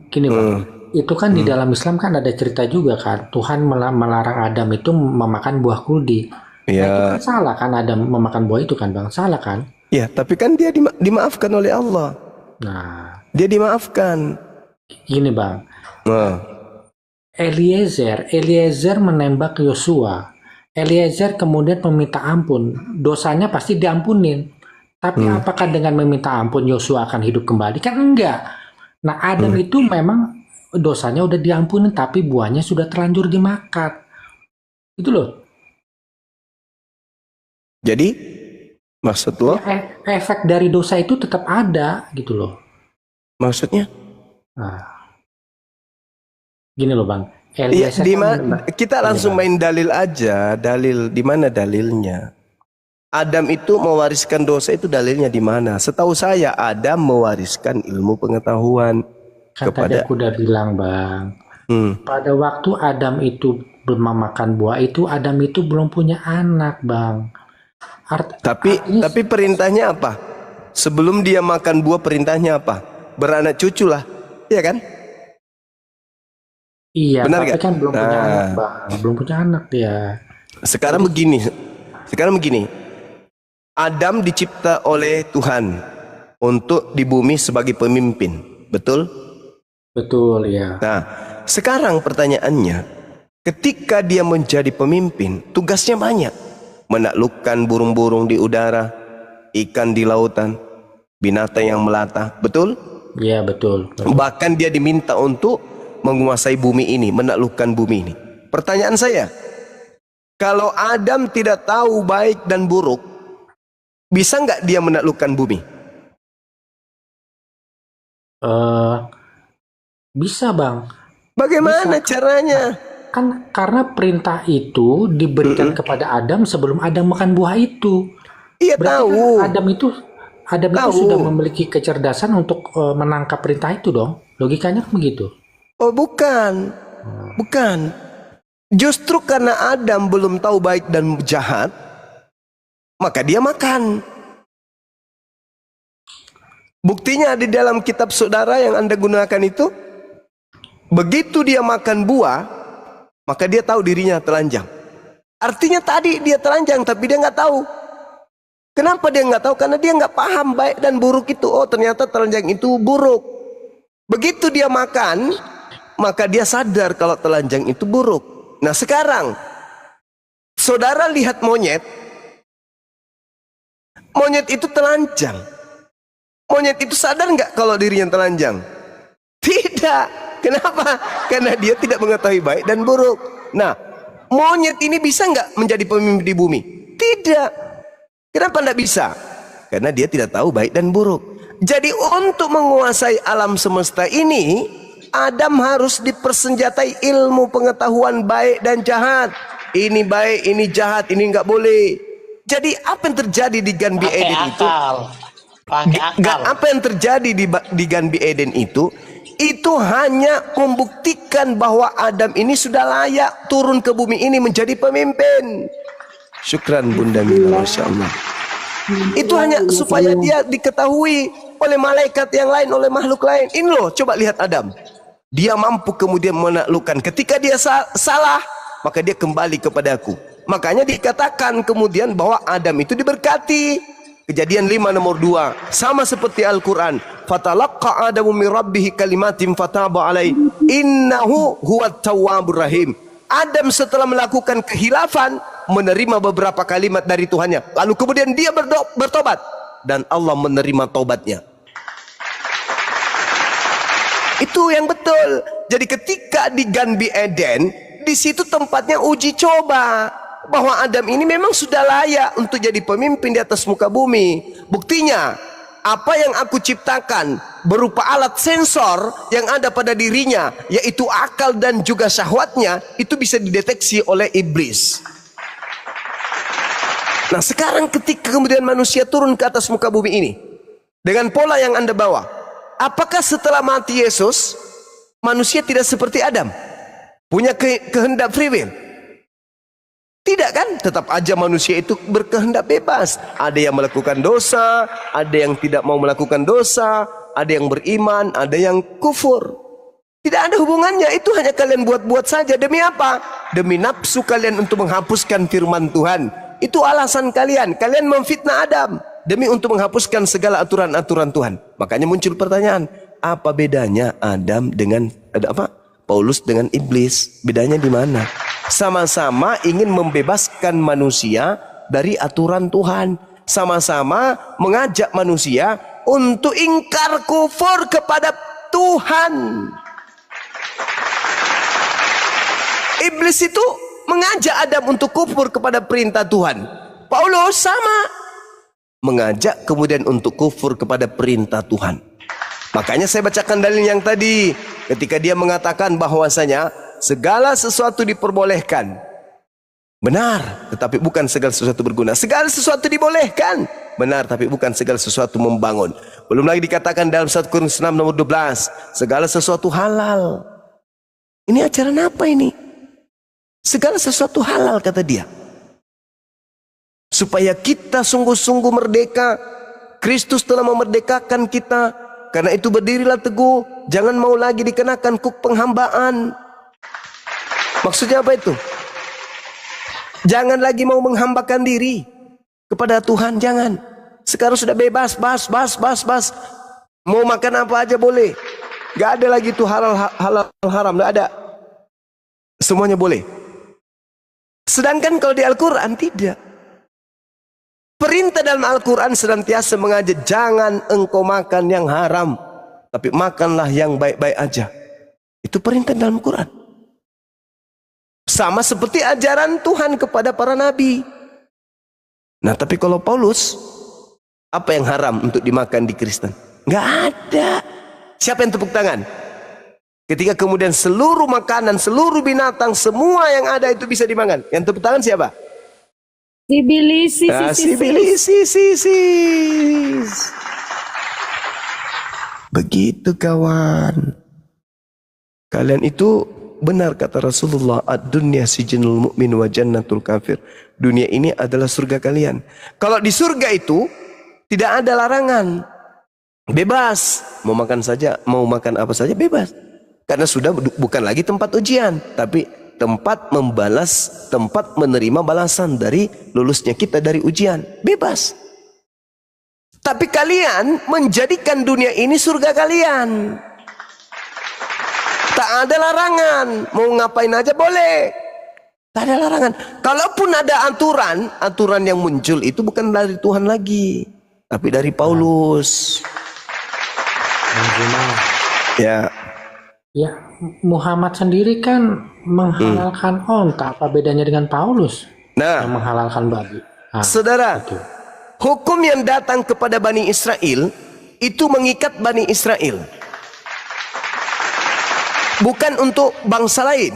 Speaker 5: gini Bang. Itu kan di dalam Islam kan ada cerita juga kan. Tuhan melarang Adam itu memakan buah kuldi.
Speaker 1: Ya.
Speaker 5: Nah, itu kan salah kan Adam memakan buah itu kan Bang. Salah kan?
Speaker 1: Ya, tapi kan dia dimaafkan oleh Allah.
Speaker 5: Nah,
Speaker 1: Dia dimaafkan.
Speaker 5: gini Bang.
Speaker 1: Nah,
Speaker 5: Eliezer menembak Yosua. Eliezer kemudian meminta ampun. Dosanya pasti diampunin. Tapi apakah dengan meminta ampun Yosua akan hidup kembali? Kan enggak. Nah, Adam itu memang dosanya udah diampunin, tapi buahnya sudah terlanjur dimakan. Itu loh.
Speaker 1: Jadi maksud lo?
Speaker 5: Efek dari dosa itu tetap ada gitu loh.
Speaker 1: Maksudnya?
Speaker 5: Nah, gini loh Bang.
Speaker 1: Iya,
Speaker 5: LBS
Speaker 1: di
Speaker 5: kan
Speaker 1: kita langsung main dalil aja. Dalil di mana dalilnya? Adam itu mewariskan dosa itu dalilnya di mana? Setahu saya Adam mewariskan ilmu pengetahuan
Speaker 5: kan
Speaker 1: kepada.
Speaker 5: tadi aku udah bilang Bang. Pada waktu Adam itu memakan buah itu, Adam itu belum punya anak Bang.
Speaker 1: Tapi perintahnya apa? Sebelum dia makan buah perintahnya apa? Beranak cucu lah, iya kan?
Speaker 5: Iya,
Speaker 1: benar
Speaker 5: tapi
Speaker 1: gak?
Speaker 5: kan belum punya anak Bang. Belum punya anak dia.
Speaker 1: Sekarang begini. Adam dicipta oleh Tuhan untuk di bumi sebagai pemimpin, betul?
Speaker 5: Betul ya.
Speaker 1: Nah, sekarang pertanyaannya, ketika dia menjadi pemimpin, tugasnya banyak. Menaklukkan burung-burung di udara, ikan di lautan, binatang yang melata, betul?
Speaker 5: Iya, betul.
Speaker 1: Bahkan dia diminta untuk menguasai bumi ini, menaklukkan bumi ini. Pertanyaan saya, kalau Adam tidak tahu baik dan buruk, bisa nggak dia menaklukkan bumi?
Speaker 5: Bisa Bang.
Speaker 1: Bagaimana caranya?
Speaker 5: Kan karena perintah itu diberikan kepada Adam sebelum Adam makan buah itu.
Speaker 1: Iya,
Speaker 5: Berarti
Speaker 1: tahu.
Speaker 5: kan Adam itu sudah memiliki kecerdasan untuk menangkap perintah itu dong. Logikanya kan begitu.
Speaker 1: Oh, bukan. Bukan. Justru karena Adam belum tahu baik dan jahat, maka dia makan. Buktinya di dalam kitab saudara yang Anda gunakan itu, begitu dia makan buah, maka dia tahu dirinya telanjang. Artinya tadi dia telanjang tapi dia nggak tahu. Kenapa dia nggak tahu? Karena dia nggak paham baik dan buruk itu. Oh, ternyata telanjang itu buruk. Begitu dia makan, maka dia sadar kalau telanjang itu buruk. Nah sekarang, saudara lihat monyet. Monyet itu telanjang. Monyet itu sadar nggak kalau dirinya telanjang? Tidak. Kenapa? Karena dia tidak mengetahui baik dan buruk. Nah, monyet ini bisa nggak menjadi pemimpin di bumi? Tidak. Kenapa tidak bisa? Karena dia tidak tahu baik dan buruk. Jadi untuk menguasai alam semesta ini, Adam harus dipersenjatai ilmu pengetahuan baik dan jahat. Ini baik, ini jahat, ini nggak boleh. Jadi apa yang terjadi di Gan Eden itu? Apa yang terjadi di Gan Eden itu hanya membuktikan bahwa Adam ini sudah layak turun ke bumi ini menjadi pemimpin. Syukran Bunda Mila, Masya Allah. Itu hanya supaya dia diketahui oleh malaikat yang lain, oleh makhluk lain. Ini loh, coba lihat Adam. Dia mampu kemudian menaklukkan. Ketika dia salah, maka dia kembali kepada aku. Makanya dikatakan kemudian bahwa Adam itu diberkati. Kejadian 5 nomor 2 sama seperti Al-Quran. Fatalaqqa Adamu min rabbih kalimatin fataba alaihi innahu huwat tawwabur rahim. Adam setelah melakukan kehilafan menerima beberapa kalimat dari Tuhannya, lalu kemudian dia bertobat dan Allah menerima taubatnya. Itu yang betul. Jadi ketika di Gan Eden, di situ tempatnya uji coba bahwa Adam ini memang sudah layak untuk jadi pemimpin di atas muka bumi. Buktinya, apa yang aku ciptakan berupa alat sensor yang ada pada dirinya, yaitu akal dan juga syahwatnya, itu bisa dideteksi oleh iblis. Nah sekarang ketika kemudian manusia turun ke atas muka bumi ini dengan pola yang Anda bawa, apakah setelah mati Yesus manusia tidak seperti Adam, punya kehendak free will? Tidak kan? Tetap aja manusia itu berkehendak bebas. Ada yang melakukan dosa, ada yang tidak mau melakukan dosa, ada yang beriman, ada yang kufur. Tidak ada hubungannya. Itu hanya kalian buat-buat saja. Demi apa? Demi nafsu kalian untuk menghapuskan firman Tuhan. Itu alasan kalian. Kalian memfitnah Adam demi untuk menghapuskan segala aturan-aturan Tuhan. Makanya muncul pertanyaan, apa bedanya Adam dengan Paulus dengan iblis? Bedanya di mana? Sama-sama ingin membebaskan manusia dari aturan Tuhan. Sama-sama mengajak manusia untuk ingkar kufur kepada Tuhan. Iblis itu mengajak Adam untuk kufur kepada perintah Tuhan. Paulus sama, mengajak kemudian untuk kufur kepada perintah Tuhan. Makanya saya bacakan dalil yang tadi, ketika dia mengatakan bahwasanya segala sesuatu diperbolehkan. Benar, tetapi bukan segala sesuatu berguna. Segala sesuatu dibolehkan. Benar, tapi bukan segala sesuatu membangun. Belum lagi dikatakan dalam 1 Korintus 6 nomor 12, segala sesuatu halal. Ini ajaran apa ini? Segala sesuatu halal, kata dia. Supaya kita sungguh-sungguh merdeka. Kristus telah memerdekakan kita. Karena itu berdirilah teguh. Jangan mau lagi dikenakan kuk penghambaan. Maksudnya apa itu? Jangan lagi mau menghambakan diri kepada Tuhan, jangan. Sekarang sudah bebas, bas. Mau makan apa aja boleh. Gak ada lagi tuh halal haram, gak ada. Semuanya boleh. Sedangkan kalau di Al-Quran tidak. Perintah dalam Al-Quran senantiasa mengajak, jangan engkau makan yang haram, tapi makanlah yang baik-baik aja. Itu perintah dalam Al-Quran. Sama seperti ajaran Tuhan kepada para nabi. Nah, tapi kalau Paulus, apa yang haram untuk dimakan di Kristen? Nggak ada. Siapa yang tepuk tangan? Ketika kemudian seluruh makanan, seluruh binatang, semua yang ada itu bisa dimakan. Yang tepuk tangan siapa? Sibilis. Begitu kawan. Kalian itu benar kata Rasulullah, ad-dunya sijnul mu'min wa jannatul kafir. Dunia ini adalah surga kalian. Kalau di surga itu tidak ada larangan. Bebas. Mau makan saja, mau makan apa saja bebas. Karena sudah bukan lagi tempat ujian, tapi tempat membalas, tempat menerima balasan dari lulusnya kita dari ujian. Bebas. Tapi kalian menjadikan dunia ini surga kalian. Tak ada larangan, mau ngapain aja boleh. Tak ada larangan. Kalaupun ada aturan yang muncul itu bukan dari Tuhan lagi, tapi dari Paulus. Ya.
Speaker 5: Ya, Muhammad sendiri kan menghalalkan onta. Apa bedanya dengan Paulus yang menghalalkan babi? Nah,
Speaker 1: saudara,
Speaker 5: itu.
Speaker 1: Hukum yang datang kepada Bani Israel itu mengikat Bani Israel. Bukan untuk bangsa lain.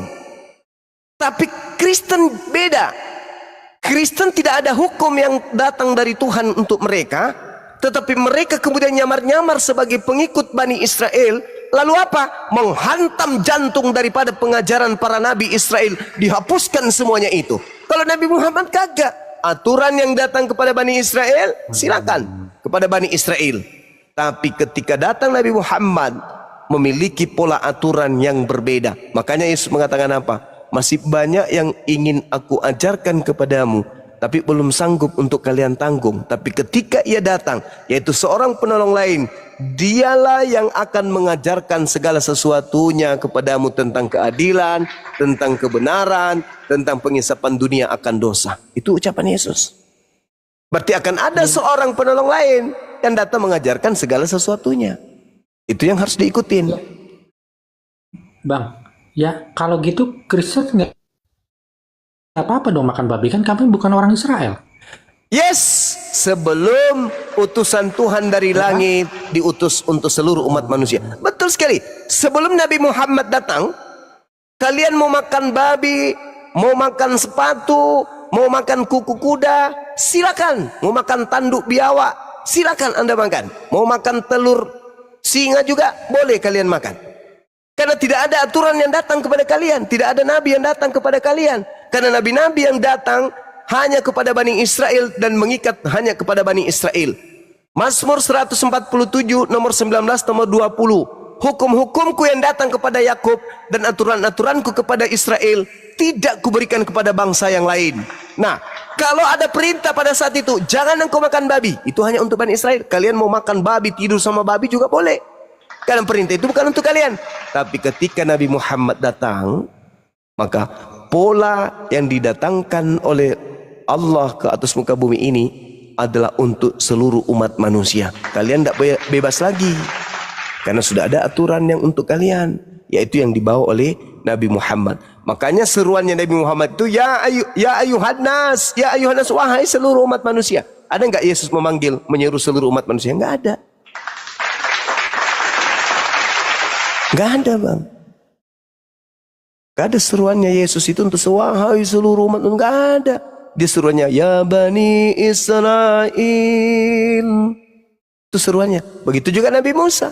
Speaker 1: Tapi Kristen beda. Kristen tidak ada hukum yang datang dari Tuhan untuk mereka. Tetapi mereka kemudian nyamar-nyamar sebagai pengikut Bani Israel. Lalu apa? Menghantam jantung daripada pengajaran para Nabi Israel. Dihapuskan semuanya itu. Kalau Nabi Muhammad kagak. Aturan yang datang kepada Bani Israel, silakan kepada Bani Israel. Tapi ketika datang Nabi Muhammad, memiliki pola aturan yang berbeda. Makanya Yesus mengatakan apa? Masih banyak yang ingin aku ajarkan kepadamu, tapi belum sanggup untuk kalian tanggung. Tapi ketika ia datang, yaitu seorang penolong lain, dialah yang akan mengajarkan segala sesuatunya kepadamu tentang keadilan, tentang kebenaran, tentang pengisapan dunia akan dosa. Itu ucapan Yesus. Berarti akan ada seorang penolong lain yang datang mengajarkan segala sesuatunya. Itu yang harus diikutin.
Speaker 5: Bang, ya kalau gitu Kristen nggak apa-apa dong makan babi, kan kami bukan orang Israel.
Speaker 1: Yes, sebelum utusan Tuhan dari langit diutus untuk seluruh umat manusia. Betul sekali. Sebelum Nabi Muhammad datang, kalian mau makan babi, mau makan sepatu, mau makan kuku kuda, silakan. Mau makan tanduk biawak, silakan Anda makan. Mau makan telur singa juga boleh kalian makan. Karena tidak ada aturan yang datang kepada kalian, tidak ada nabi yang datang kepada kalian. Karena nabi-nabi yang datang hanya kepada Bani Israel dan mengikat hanya kepada Bani Israel. Mazmur 147 nomor 19 nomor 20. Hukum-hukumku yang datang kepada Yakub dan aturan-aturanku kepada Israel tidak kuberikan kepada bangsa yang lain. Nah, kalau ada perintah pada saat itu, jangan engkau makan babi, itu hanya untuk Bani Israel. Kalian mau makan babi, tidur sama babi juga boleh. Karena perintah itu bukan untuk kalian. Tapi ketika Nabi Muhammad datang, maka pola yang didatangkan oleh Allah ke atas muka bumi ini adalah untuk seluruh umat manusia. Kalian tidak bebas lagi. Karena sudah ada aturan yang untuk kalian, yaitu yang dibawa oleh Nabi Muhammad. Makanya seruannya Nabi Muhammad itu ya ayuhan nas, wahai seluruh umat manusia. Ada enggak Yesus menyeru seluruh umat manusia? Enggak ada. Enggak ada, Bang. Enggak ada seruannya Yesus itu untuk wahai seluruh umat, enggak ada. Dia seruannya ya Bani Israel. Itu seruannya. Begitu juga Nabi Musa.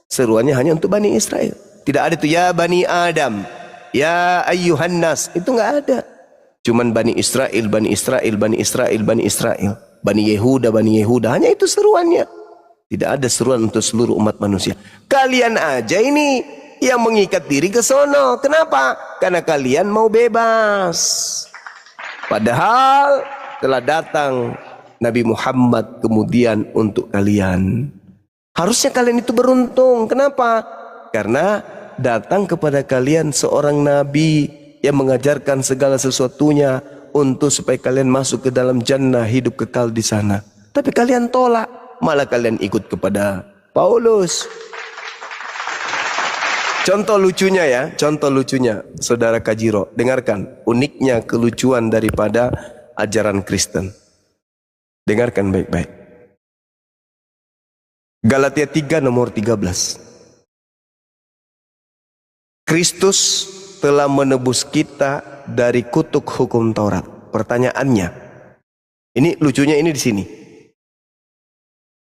Speaker 1: Seruannya hanya untuk Bani Israel. Tidak ada itu ya Bani Adam, ya ayyuhan nas. Itu enggak ada. Cuman Bani Israel, Bani Israel, Bani Israel, Bani Israel, Bani Yehuda, Bani Yehuda. Hanya itu seruannya. Tidak ada seruan untuk seluruh umat manusia. Kalian aja ini yang mengikat diri ke sono. Kenapa? Karena kalian mau bebas. Padahal telah datang Nabi Muhammad kemudian untuk kalian. Harusnya kalian itu beruntung. Kenapa? Karena datang kepada kalian seorang Nabi yang mengajarkan segala sesuatunya untuk supaya kalian masuk ke dalam jannah, hidup kekal di sana. Tapi kalian tolak, malah kalian ikut kepada Paulus. Contoh lucunya ya, contoh lucunya, Saudara Kajiro, dengarkan uniknya kelucuan daripada ajaran Kristen. Dengarkan baik-baik. Galatia 3 nomor 13. Kristus telah menebus kita dari kutuk hukum Taurat. Pertanyaannya, ini lucunya ini di sini.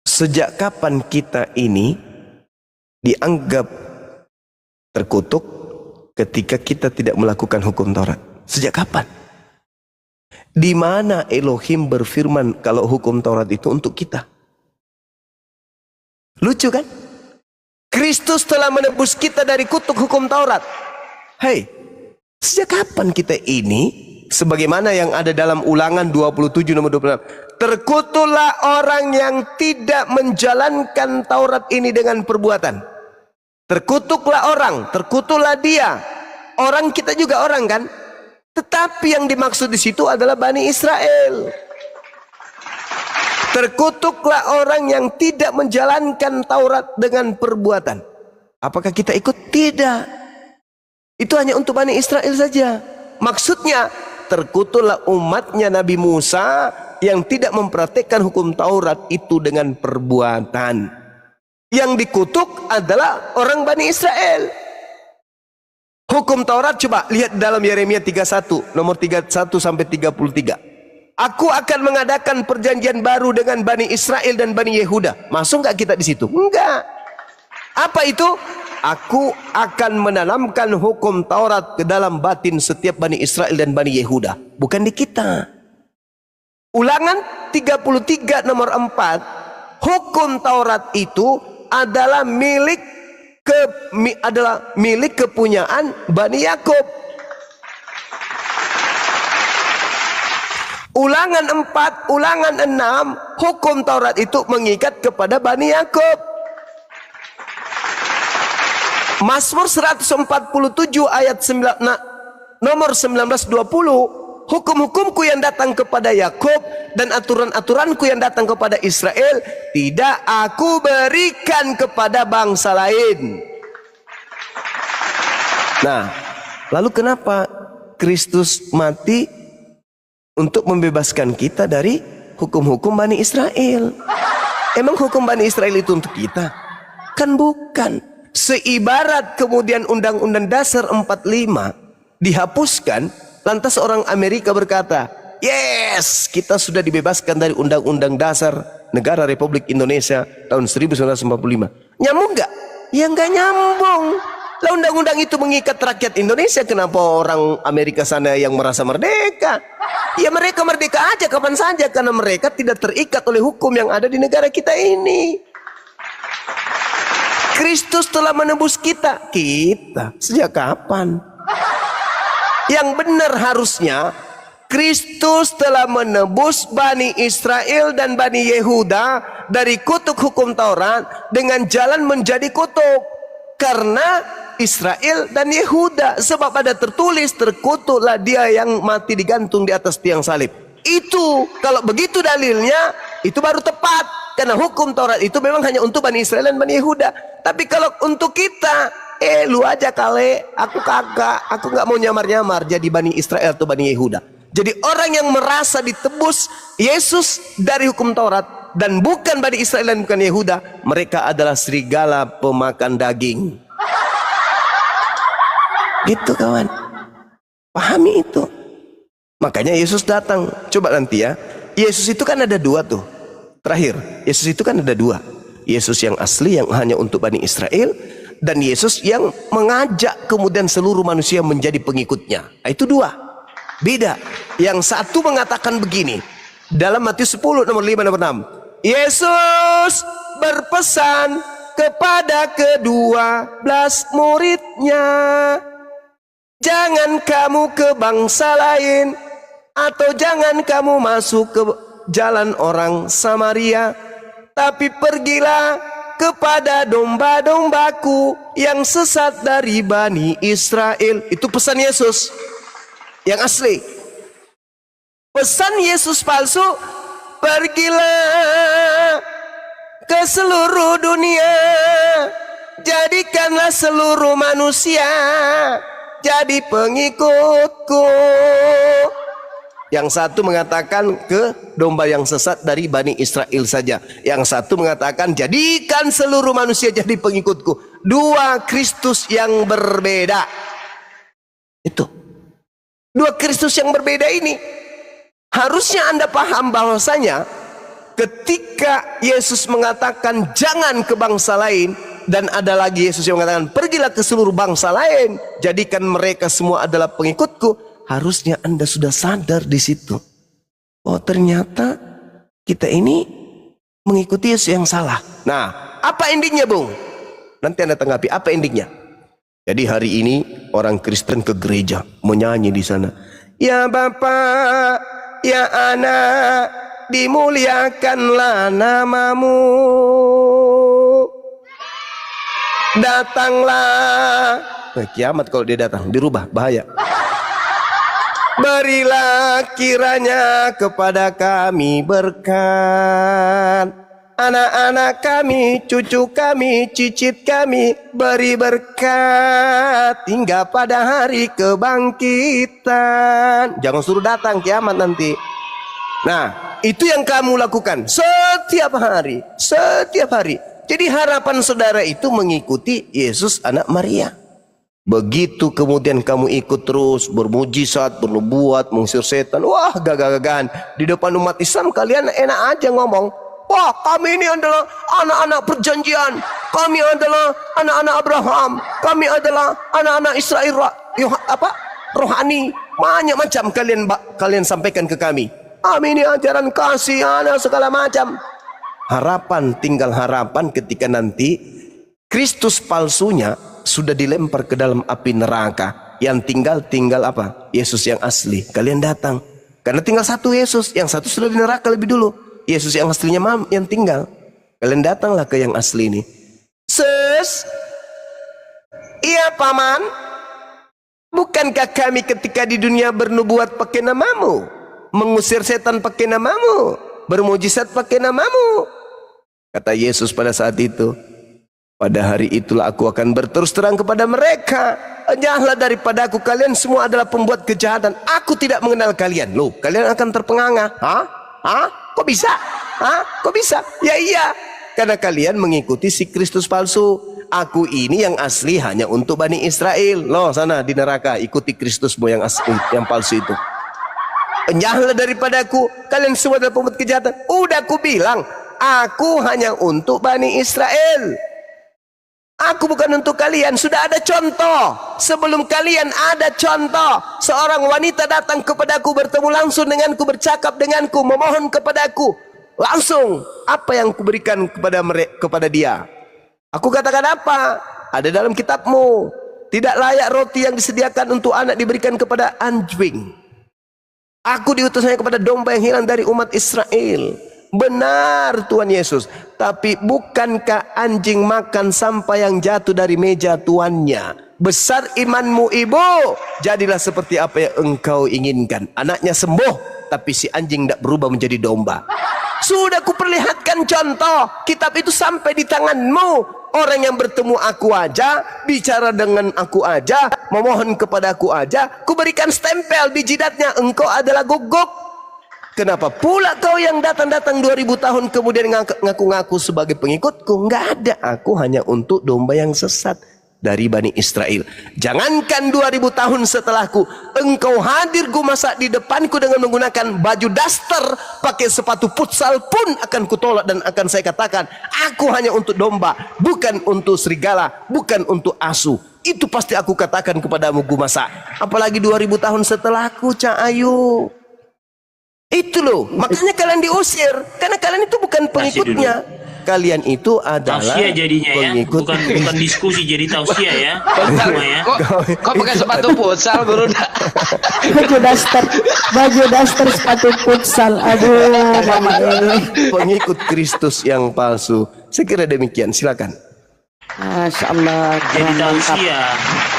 Speaker 1: Sejak kapan kita ini dianggap terkutuk ketika kita tidak melakukan hukum Taurat? Sejak kapan? Di mana Elohim berfirman kalau hukum Taurat itu untuk kita? Lucu kan? Kristus telah menebus kita dari kutuk hukum Taurat. Hei, sejak kapan kita ini, sebagaimana yang ada dalam Ulangan 27 nomor 26, terkutuklah orang yang tidak menjalankan Taurat ini dengan perbuatan. Terkutuklah orang, terkutuklah dia. Orang, kita juga orang kan? Tetapi yang dimaksud di situ adalah Bani Israel. Terkutuklah orang yang tidak menjalankan Taurat dengan perbuatan. Apakah kita ikut? Tidak. Itu hanya untuk Bani Israel saja. Maksudnya, terkutuklah umatnya Nabi Musa yang tidak mempraktikkan hukum Taurat itu dengan perbuatan. Yang dikutuk adalah orang Bani Israel. Hukum Taurat, coba lihat dalam Yeremia 31 nomor 31 sampai 33. Aku akan mengadakan perjanjian baru dengan Bani Israel dan Bani Yehuda. Masuk nggak kita di situ? Enggak. Apa itu? Aku akan menanamkan hukum Taurat ke dalam batin setiap Bani Israel dan Bani Yehuda. Bukan di kita. Ulangan 33 nomor 4. Hukum Taurat itu adalah milik kepunyaan Bani Yakub. Ulangan 4, ulangan 6, hukum Taurat itu mengikat kepada Bani Yakub. Mazmur 147 ayat 9, nomor 19-20, hukum-hukumku yang datang kepada Yakub dan aturan-aturanku yang datang kepada Israel tidak aku berikan kepada bangsa lain. Nah, lalu kenapa Kristus mati untuk membebaskan kita dari hukum-hukum Bani Israel? Emang hukum Bani Israel itu untuk kita? Kan bukan. Seibarat kemudian Undang-Undang Dasar 45 dihapuskan, lantas orang Amerika berkata, yes, kita sudah dibebaskan dari Undang-Undang Dasar Negara Republik Indonesia tahun 1945. Nyambung nggak? Ya nggak nyambung. Lah undang-undang itu mengikat rakyat Indonesia, kenapa orang Amerika sana yang merasa merdeka? Ya mereka merdeka aja kapan saja, karena mereka tidak terikat oleh hukum yang ada di negara kita ini. Kristus telah menebus kita. Kita sejak kapan? Yang benar harusnya Kristus telah menebus Bani Israel dan Bani Yehuda dari kutuk hukum Taurat dengan jalan menjadi kutuk. Karena Israel dan Yehuda, sebab ada tertulis, terkutuklah dia yang mati digantung di atas tiang salib. Itu kalau begitu dalilnya, itu baru tepat. Karena hukum Taurat itu memang hanya untuk Bani Israel dan Bani Yehuda. Tapi kalau untuk kita, Lu aja kali, aku kagak. Aku nggak mau nyamar-nyamar jadi Bani Israel atau Bani Yehuda. Jadi orang yang merasa ditebus Yesus dari hukum Taurat dan bukan Bani Israel dan bukan Yehuda, mereka adalah serigala pemakan daging. Gitu kawan, pahami itu. Makanya Yesus datang. Coba nanti ya, Yesus itu kan ada dua tuh. Terakhir, Yesus itu kan ada dua. Yesus yang asli yang hanya untuk Bani Israel, dan Yesus yang mengajak kemudian seluruh manusia menjadi pengikutnya. Nah, itu dua, beda. Yang satu mengatakan begini dalam Matius 10 nomor 5 nomor 6. Yesus berpesan kepada ke-12 muridnya, jangan kamu ke bangsa lain, atau jangan kamu masuk ke jalan orang Samaria, tapi pergilah kepada domba-dombaku yang sesat dari Bani Israel. Itu pesan Yesus yang asli. Pesan Yesus palsu, pergilah ke seluruh dunia, jadikanlah seluruh manusia jadi pengikutku. Yang satu mengatakan ke domba yang sesat dari Bani Israel saja. Yang satu mengatakan jadikan seluruh manusia jadi pengikutku. Dua Kristus yang berbeda. Itu. Dua Kristus yang berbeda ini. Harusnya Anda paham bahwasanya ketika Yesus mengatakan jangan ke bangsa lain, dan ada lagi Yesus yang mengatakan pergilah ke seluruh bangsa lain, jadikan mereka semua adalah pengikutku. Harusnya Anda sudah sadar di situ. Oh, ternyata kita ini mengikuti Yesus yang salah. Nah, apa endingnya, Bung? Nanti Anda tanggapi apa endingnya. Jadi hari ini orang Kristen ke gereja menyanyi di sana. Ya Bapa, ya Anak, dimuliakanlah namamu. Datanglah. Nah, kiamat kalau dia datang, dirubah, bahaya. Berilah kiranya kepada kami berkat, anak-anak kami, cucu kami, cicit kami, beri berkat hingga pada hari kebangkitan. Jangan suruh datang kiamat nanti. Nah, itu yang kamu lakukan setiap hari, setiap hari. Jadi harapan saudara itu mengikuti Yesus anak Maria. Begitu kemudian kamu ikut terus bermujizat, bernubuat, mengusir setan, wah gagah-gagahan. Di depan umat Islam kalian enak aja ngomong, wah kami ini adalah anak-anak perjanjian, kami adalah anak-anak Abraham, kami adalah anak-anak Israel rohani. Banyak macam kalian sampaikan ke kami. Kami ini ajaran kasih, segala macam. Harapan, tinggal harapan ketika nanti Kristus palsunya sudah dilempar ke dalam api neraka. Yang tinggal apa? Yesus yang asli. Kalian datang. Karena tinggal satu Yesus. Yang satu sudah di neraka lebih dulu. Yesus yang aslinya yang tinggal. Kalian datanglah ke yang asli ini. Sus, iya paman, bukankah kami ketika di dunia bernubuat pakai namamu, mengusir setan pakai namamu, bermujizat pakai namamu? Kata Yesus pada saat itu, pada hari itulah aku akan berterus terang kepada mereka, enyahlah daripada aku, kalian semua adalah pembuat kejahatan. Aku tidak mengenal kalian. Loh, kalian akan terpenganga. Kok bisa? Kok bisa? Ya iya, karena kalian mengikuti si Kristus palsu. Aku ini yang asli hanya untuk Bani Israel. Loh, sana di neraka ikuti Kristusmu yang asli, yang palsu itu. Enyahlah daripada aku, kalian semua adalah pembuat kejahatan. Udah aku bilang, aku hanya untuk Bani Israel. Aku bukan untuk kalian. Sudah ada contoh. Sebelum kalian ada contoh. Seorang wanita datang kepadaku, bertemu langsung denganku, bercakap denganku, memohon kepadaku. Langsung, apa yang kuberikan kepada dia? Aku katakan apa? Ada dalam kitabmu. Tidak layak roti yang disediakan untuk anak diberikan kepada anjing. Aku diutus hanya kepada domba yang hilang dari umat Israel. Benar Tuhan Yesus, tapi bukankah anjing makan sampah yang jatuh dari meja tuannya? Besar imanmu ibu, jadilah seperti apa yang engkau inginkan. Anaknya sembuh, tapi si anjing tidak berubah menjadi domba. Sudah kuperlihatkan contoh, kitab itu sampai di tanganmu. Orang yang bertemu aku aja, bicara dengan aku aja, memohon kepada aku aja, ku berikan stempel di jidatnya, engkau adalah gogok. Kenapa pula kau yang datang-datang 2000 tahun kemudian ngaku-ngaku sebagai pengikutku? Enggak ada, aku hanya untuk domba yang sesat dari Bani Israel. Jangankan 2000 tahun setelahku, engkau hadir ku masak di depanku dengan menggunakan baju daster, pakai sepatu futsal pun akan kutolak dan akan saya katakan, aku hanya untuk domba, bukan untuk serigala, bukan untuk asu. Itu pasti aku katakan kepadamu ku masak. Apalagi 2000 tahun setelahku, Cak Ayu. Itu loh, makanya kalian diusir karena kalian itu bukan pengikutnya. Kalian itu adalah
Speaker 6: Tausiah jadinya ya,
Speaker 1: pengikut.
Speaker 6: bukan diskusi, jadi tausiah ya. Semua ya.
Speaker 7: Kok pakai sepatu futsal guru?
Speaker 2: Baju daster sepatu futsal. Aduh, mama ini.
Speaker 1: Pengikut Kristus yang palsu. Saya kira demikian, silakan.
Speaker 2: Masya Allah.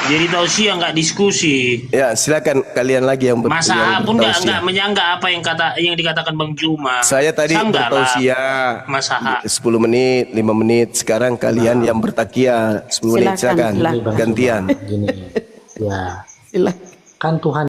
Speaker 6: Jadi tausiah nggak diskusi.
Speaker 1: Ya, silakan kalian lagi yang
Speaker 6: Masa
Speaker 1: yang
Speaker 6: pun nggak
Speaker 1: bertausiah.
Speaker 6: menyanggah apa yang dikatakan Bang Juma.
Speaker 1: Saya tadi
Speaker 6: Sanggah lah.
Speaker 1: bertausiah
Speaker 6: Mas Aha.
Speaker 1: 10 menit, 5 menit. Sekarang kalian yang bertakia 10 menit,
Speaker 2: Silakan,
Speaker 1: silakan.
Speaker 2: silakan.
Speaker 1: Gantian.
Speaker 5: Gini ya.
Speaker 2: Silakan.
Speaker 5: Kan Tuhan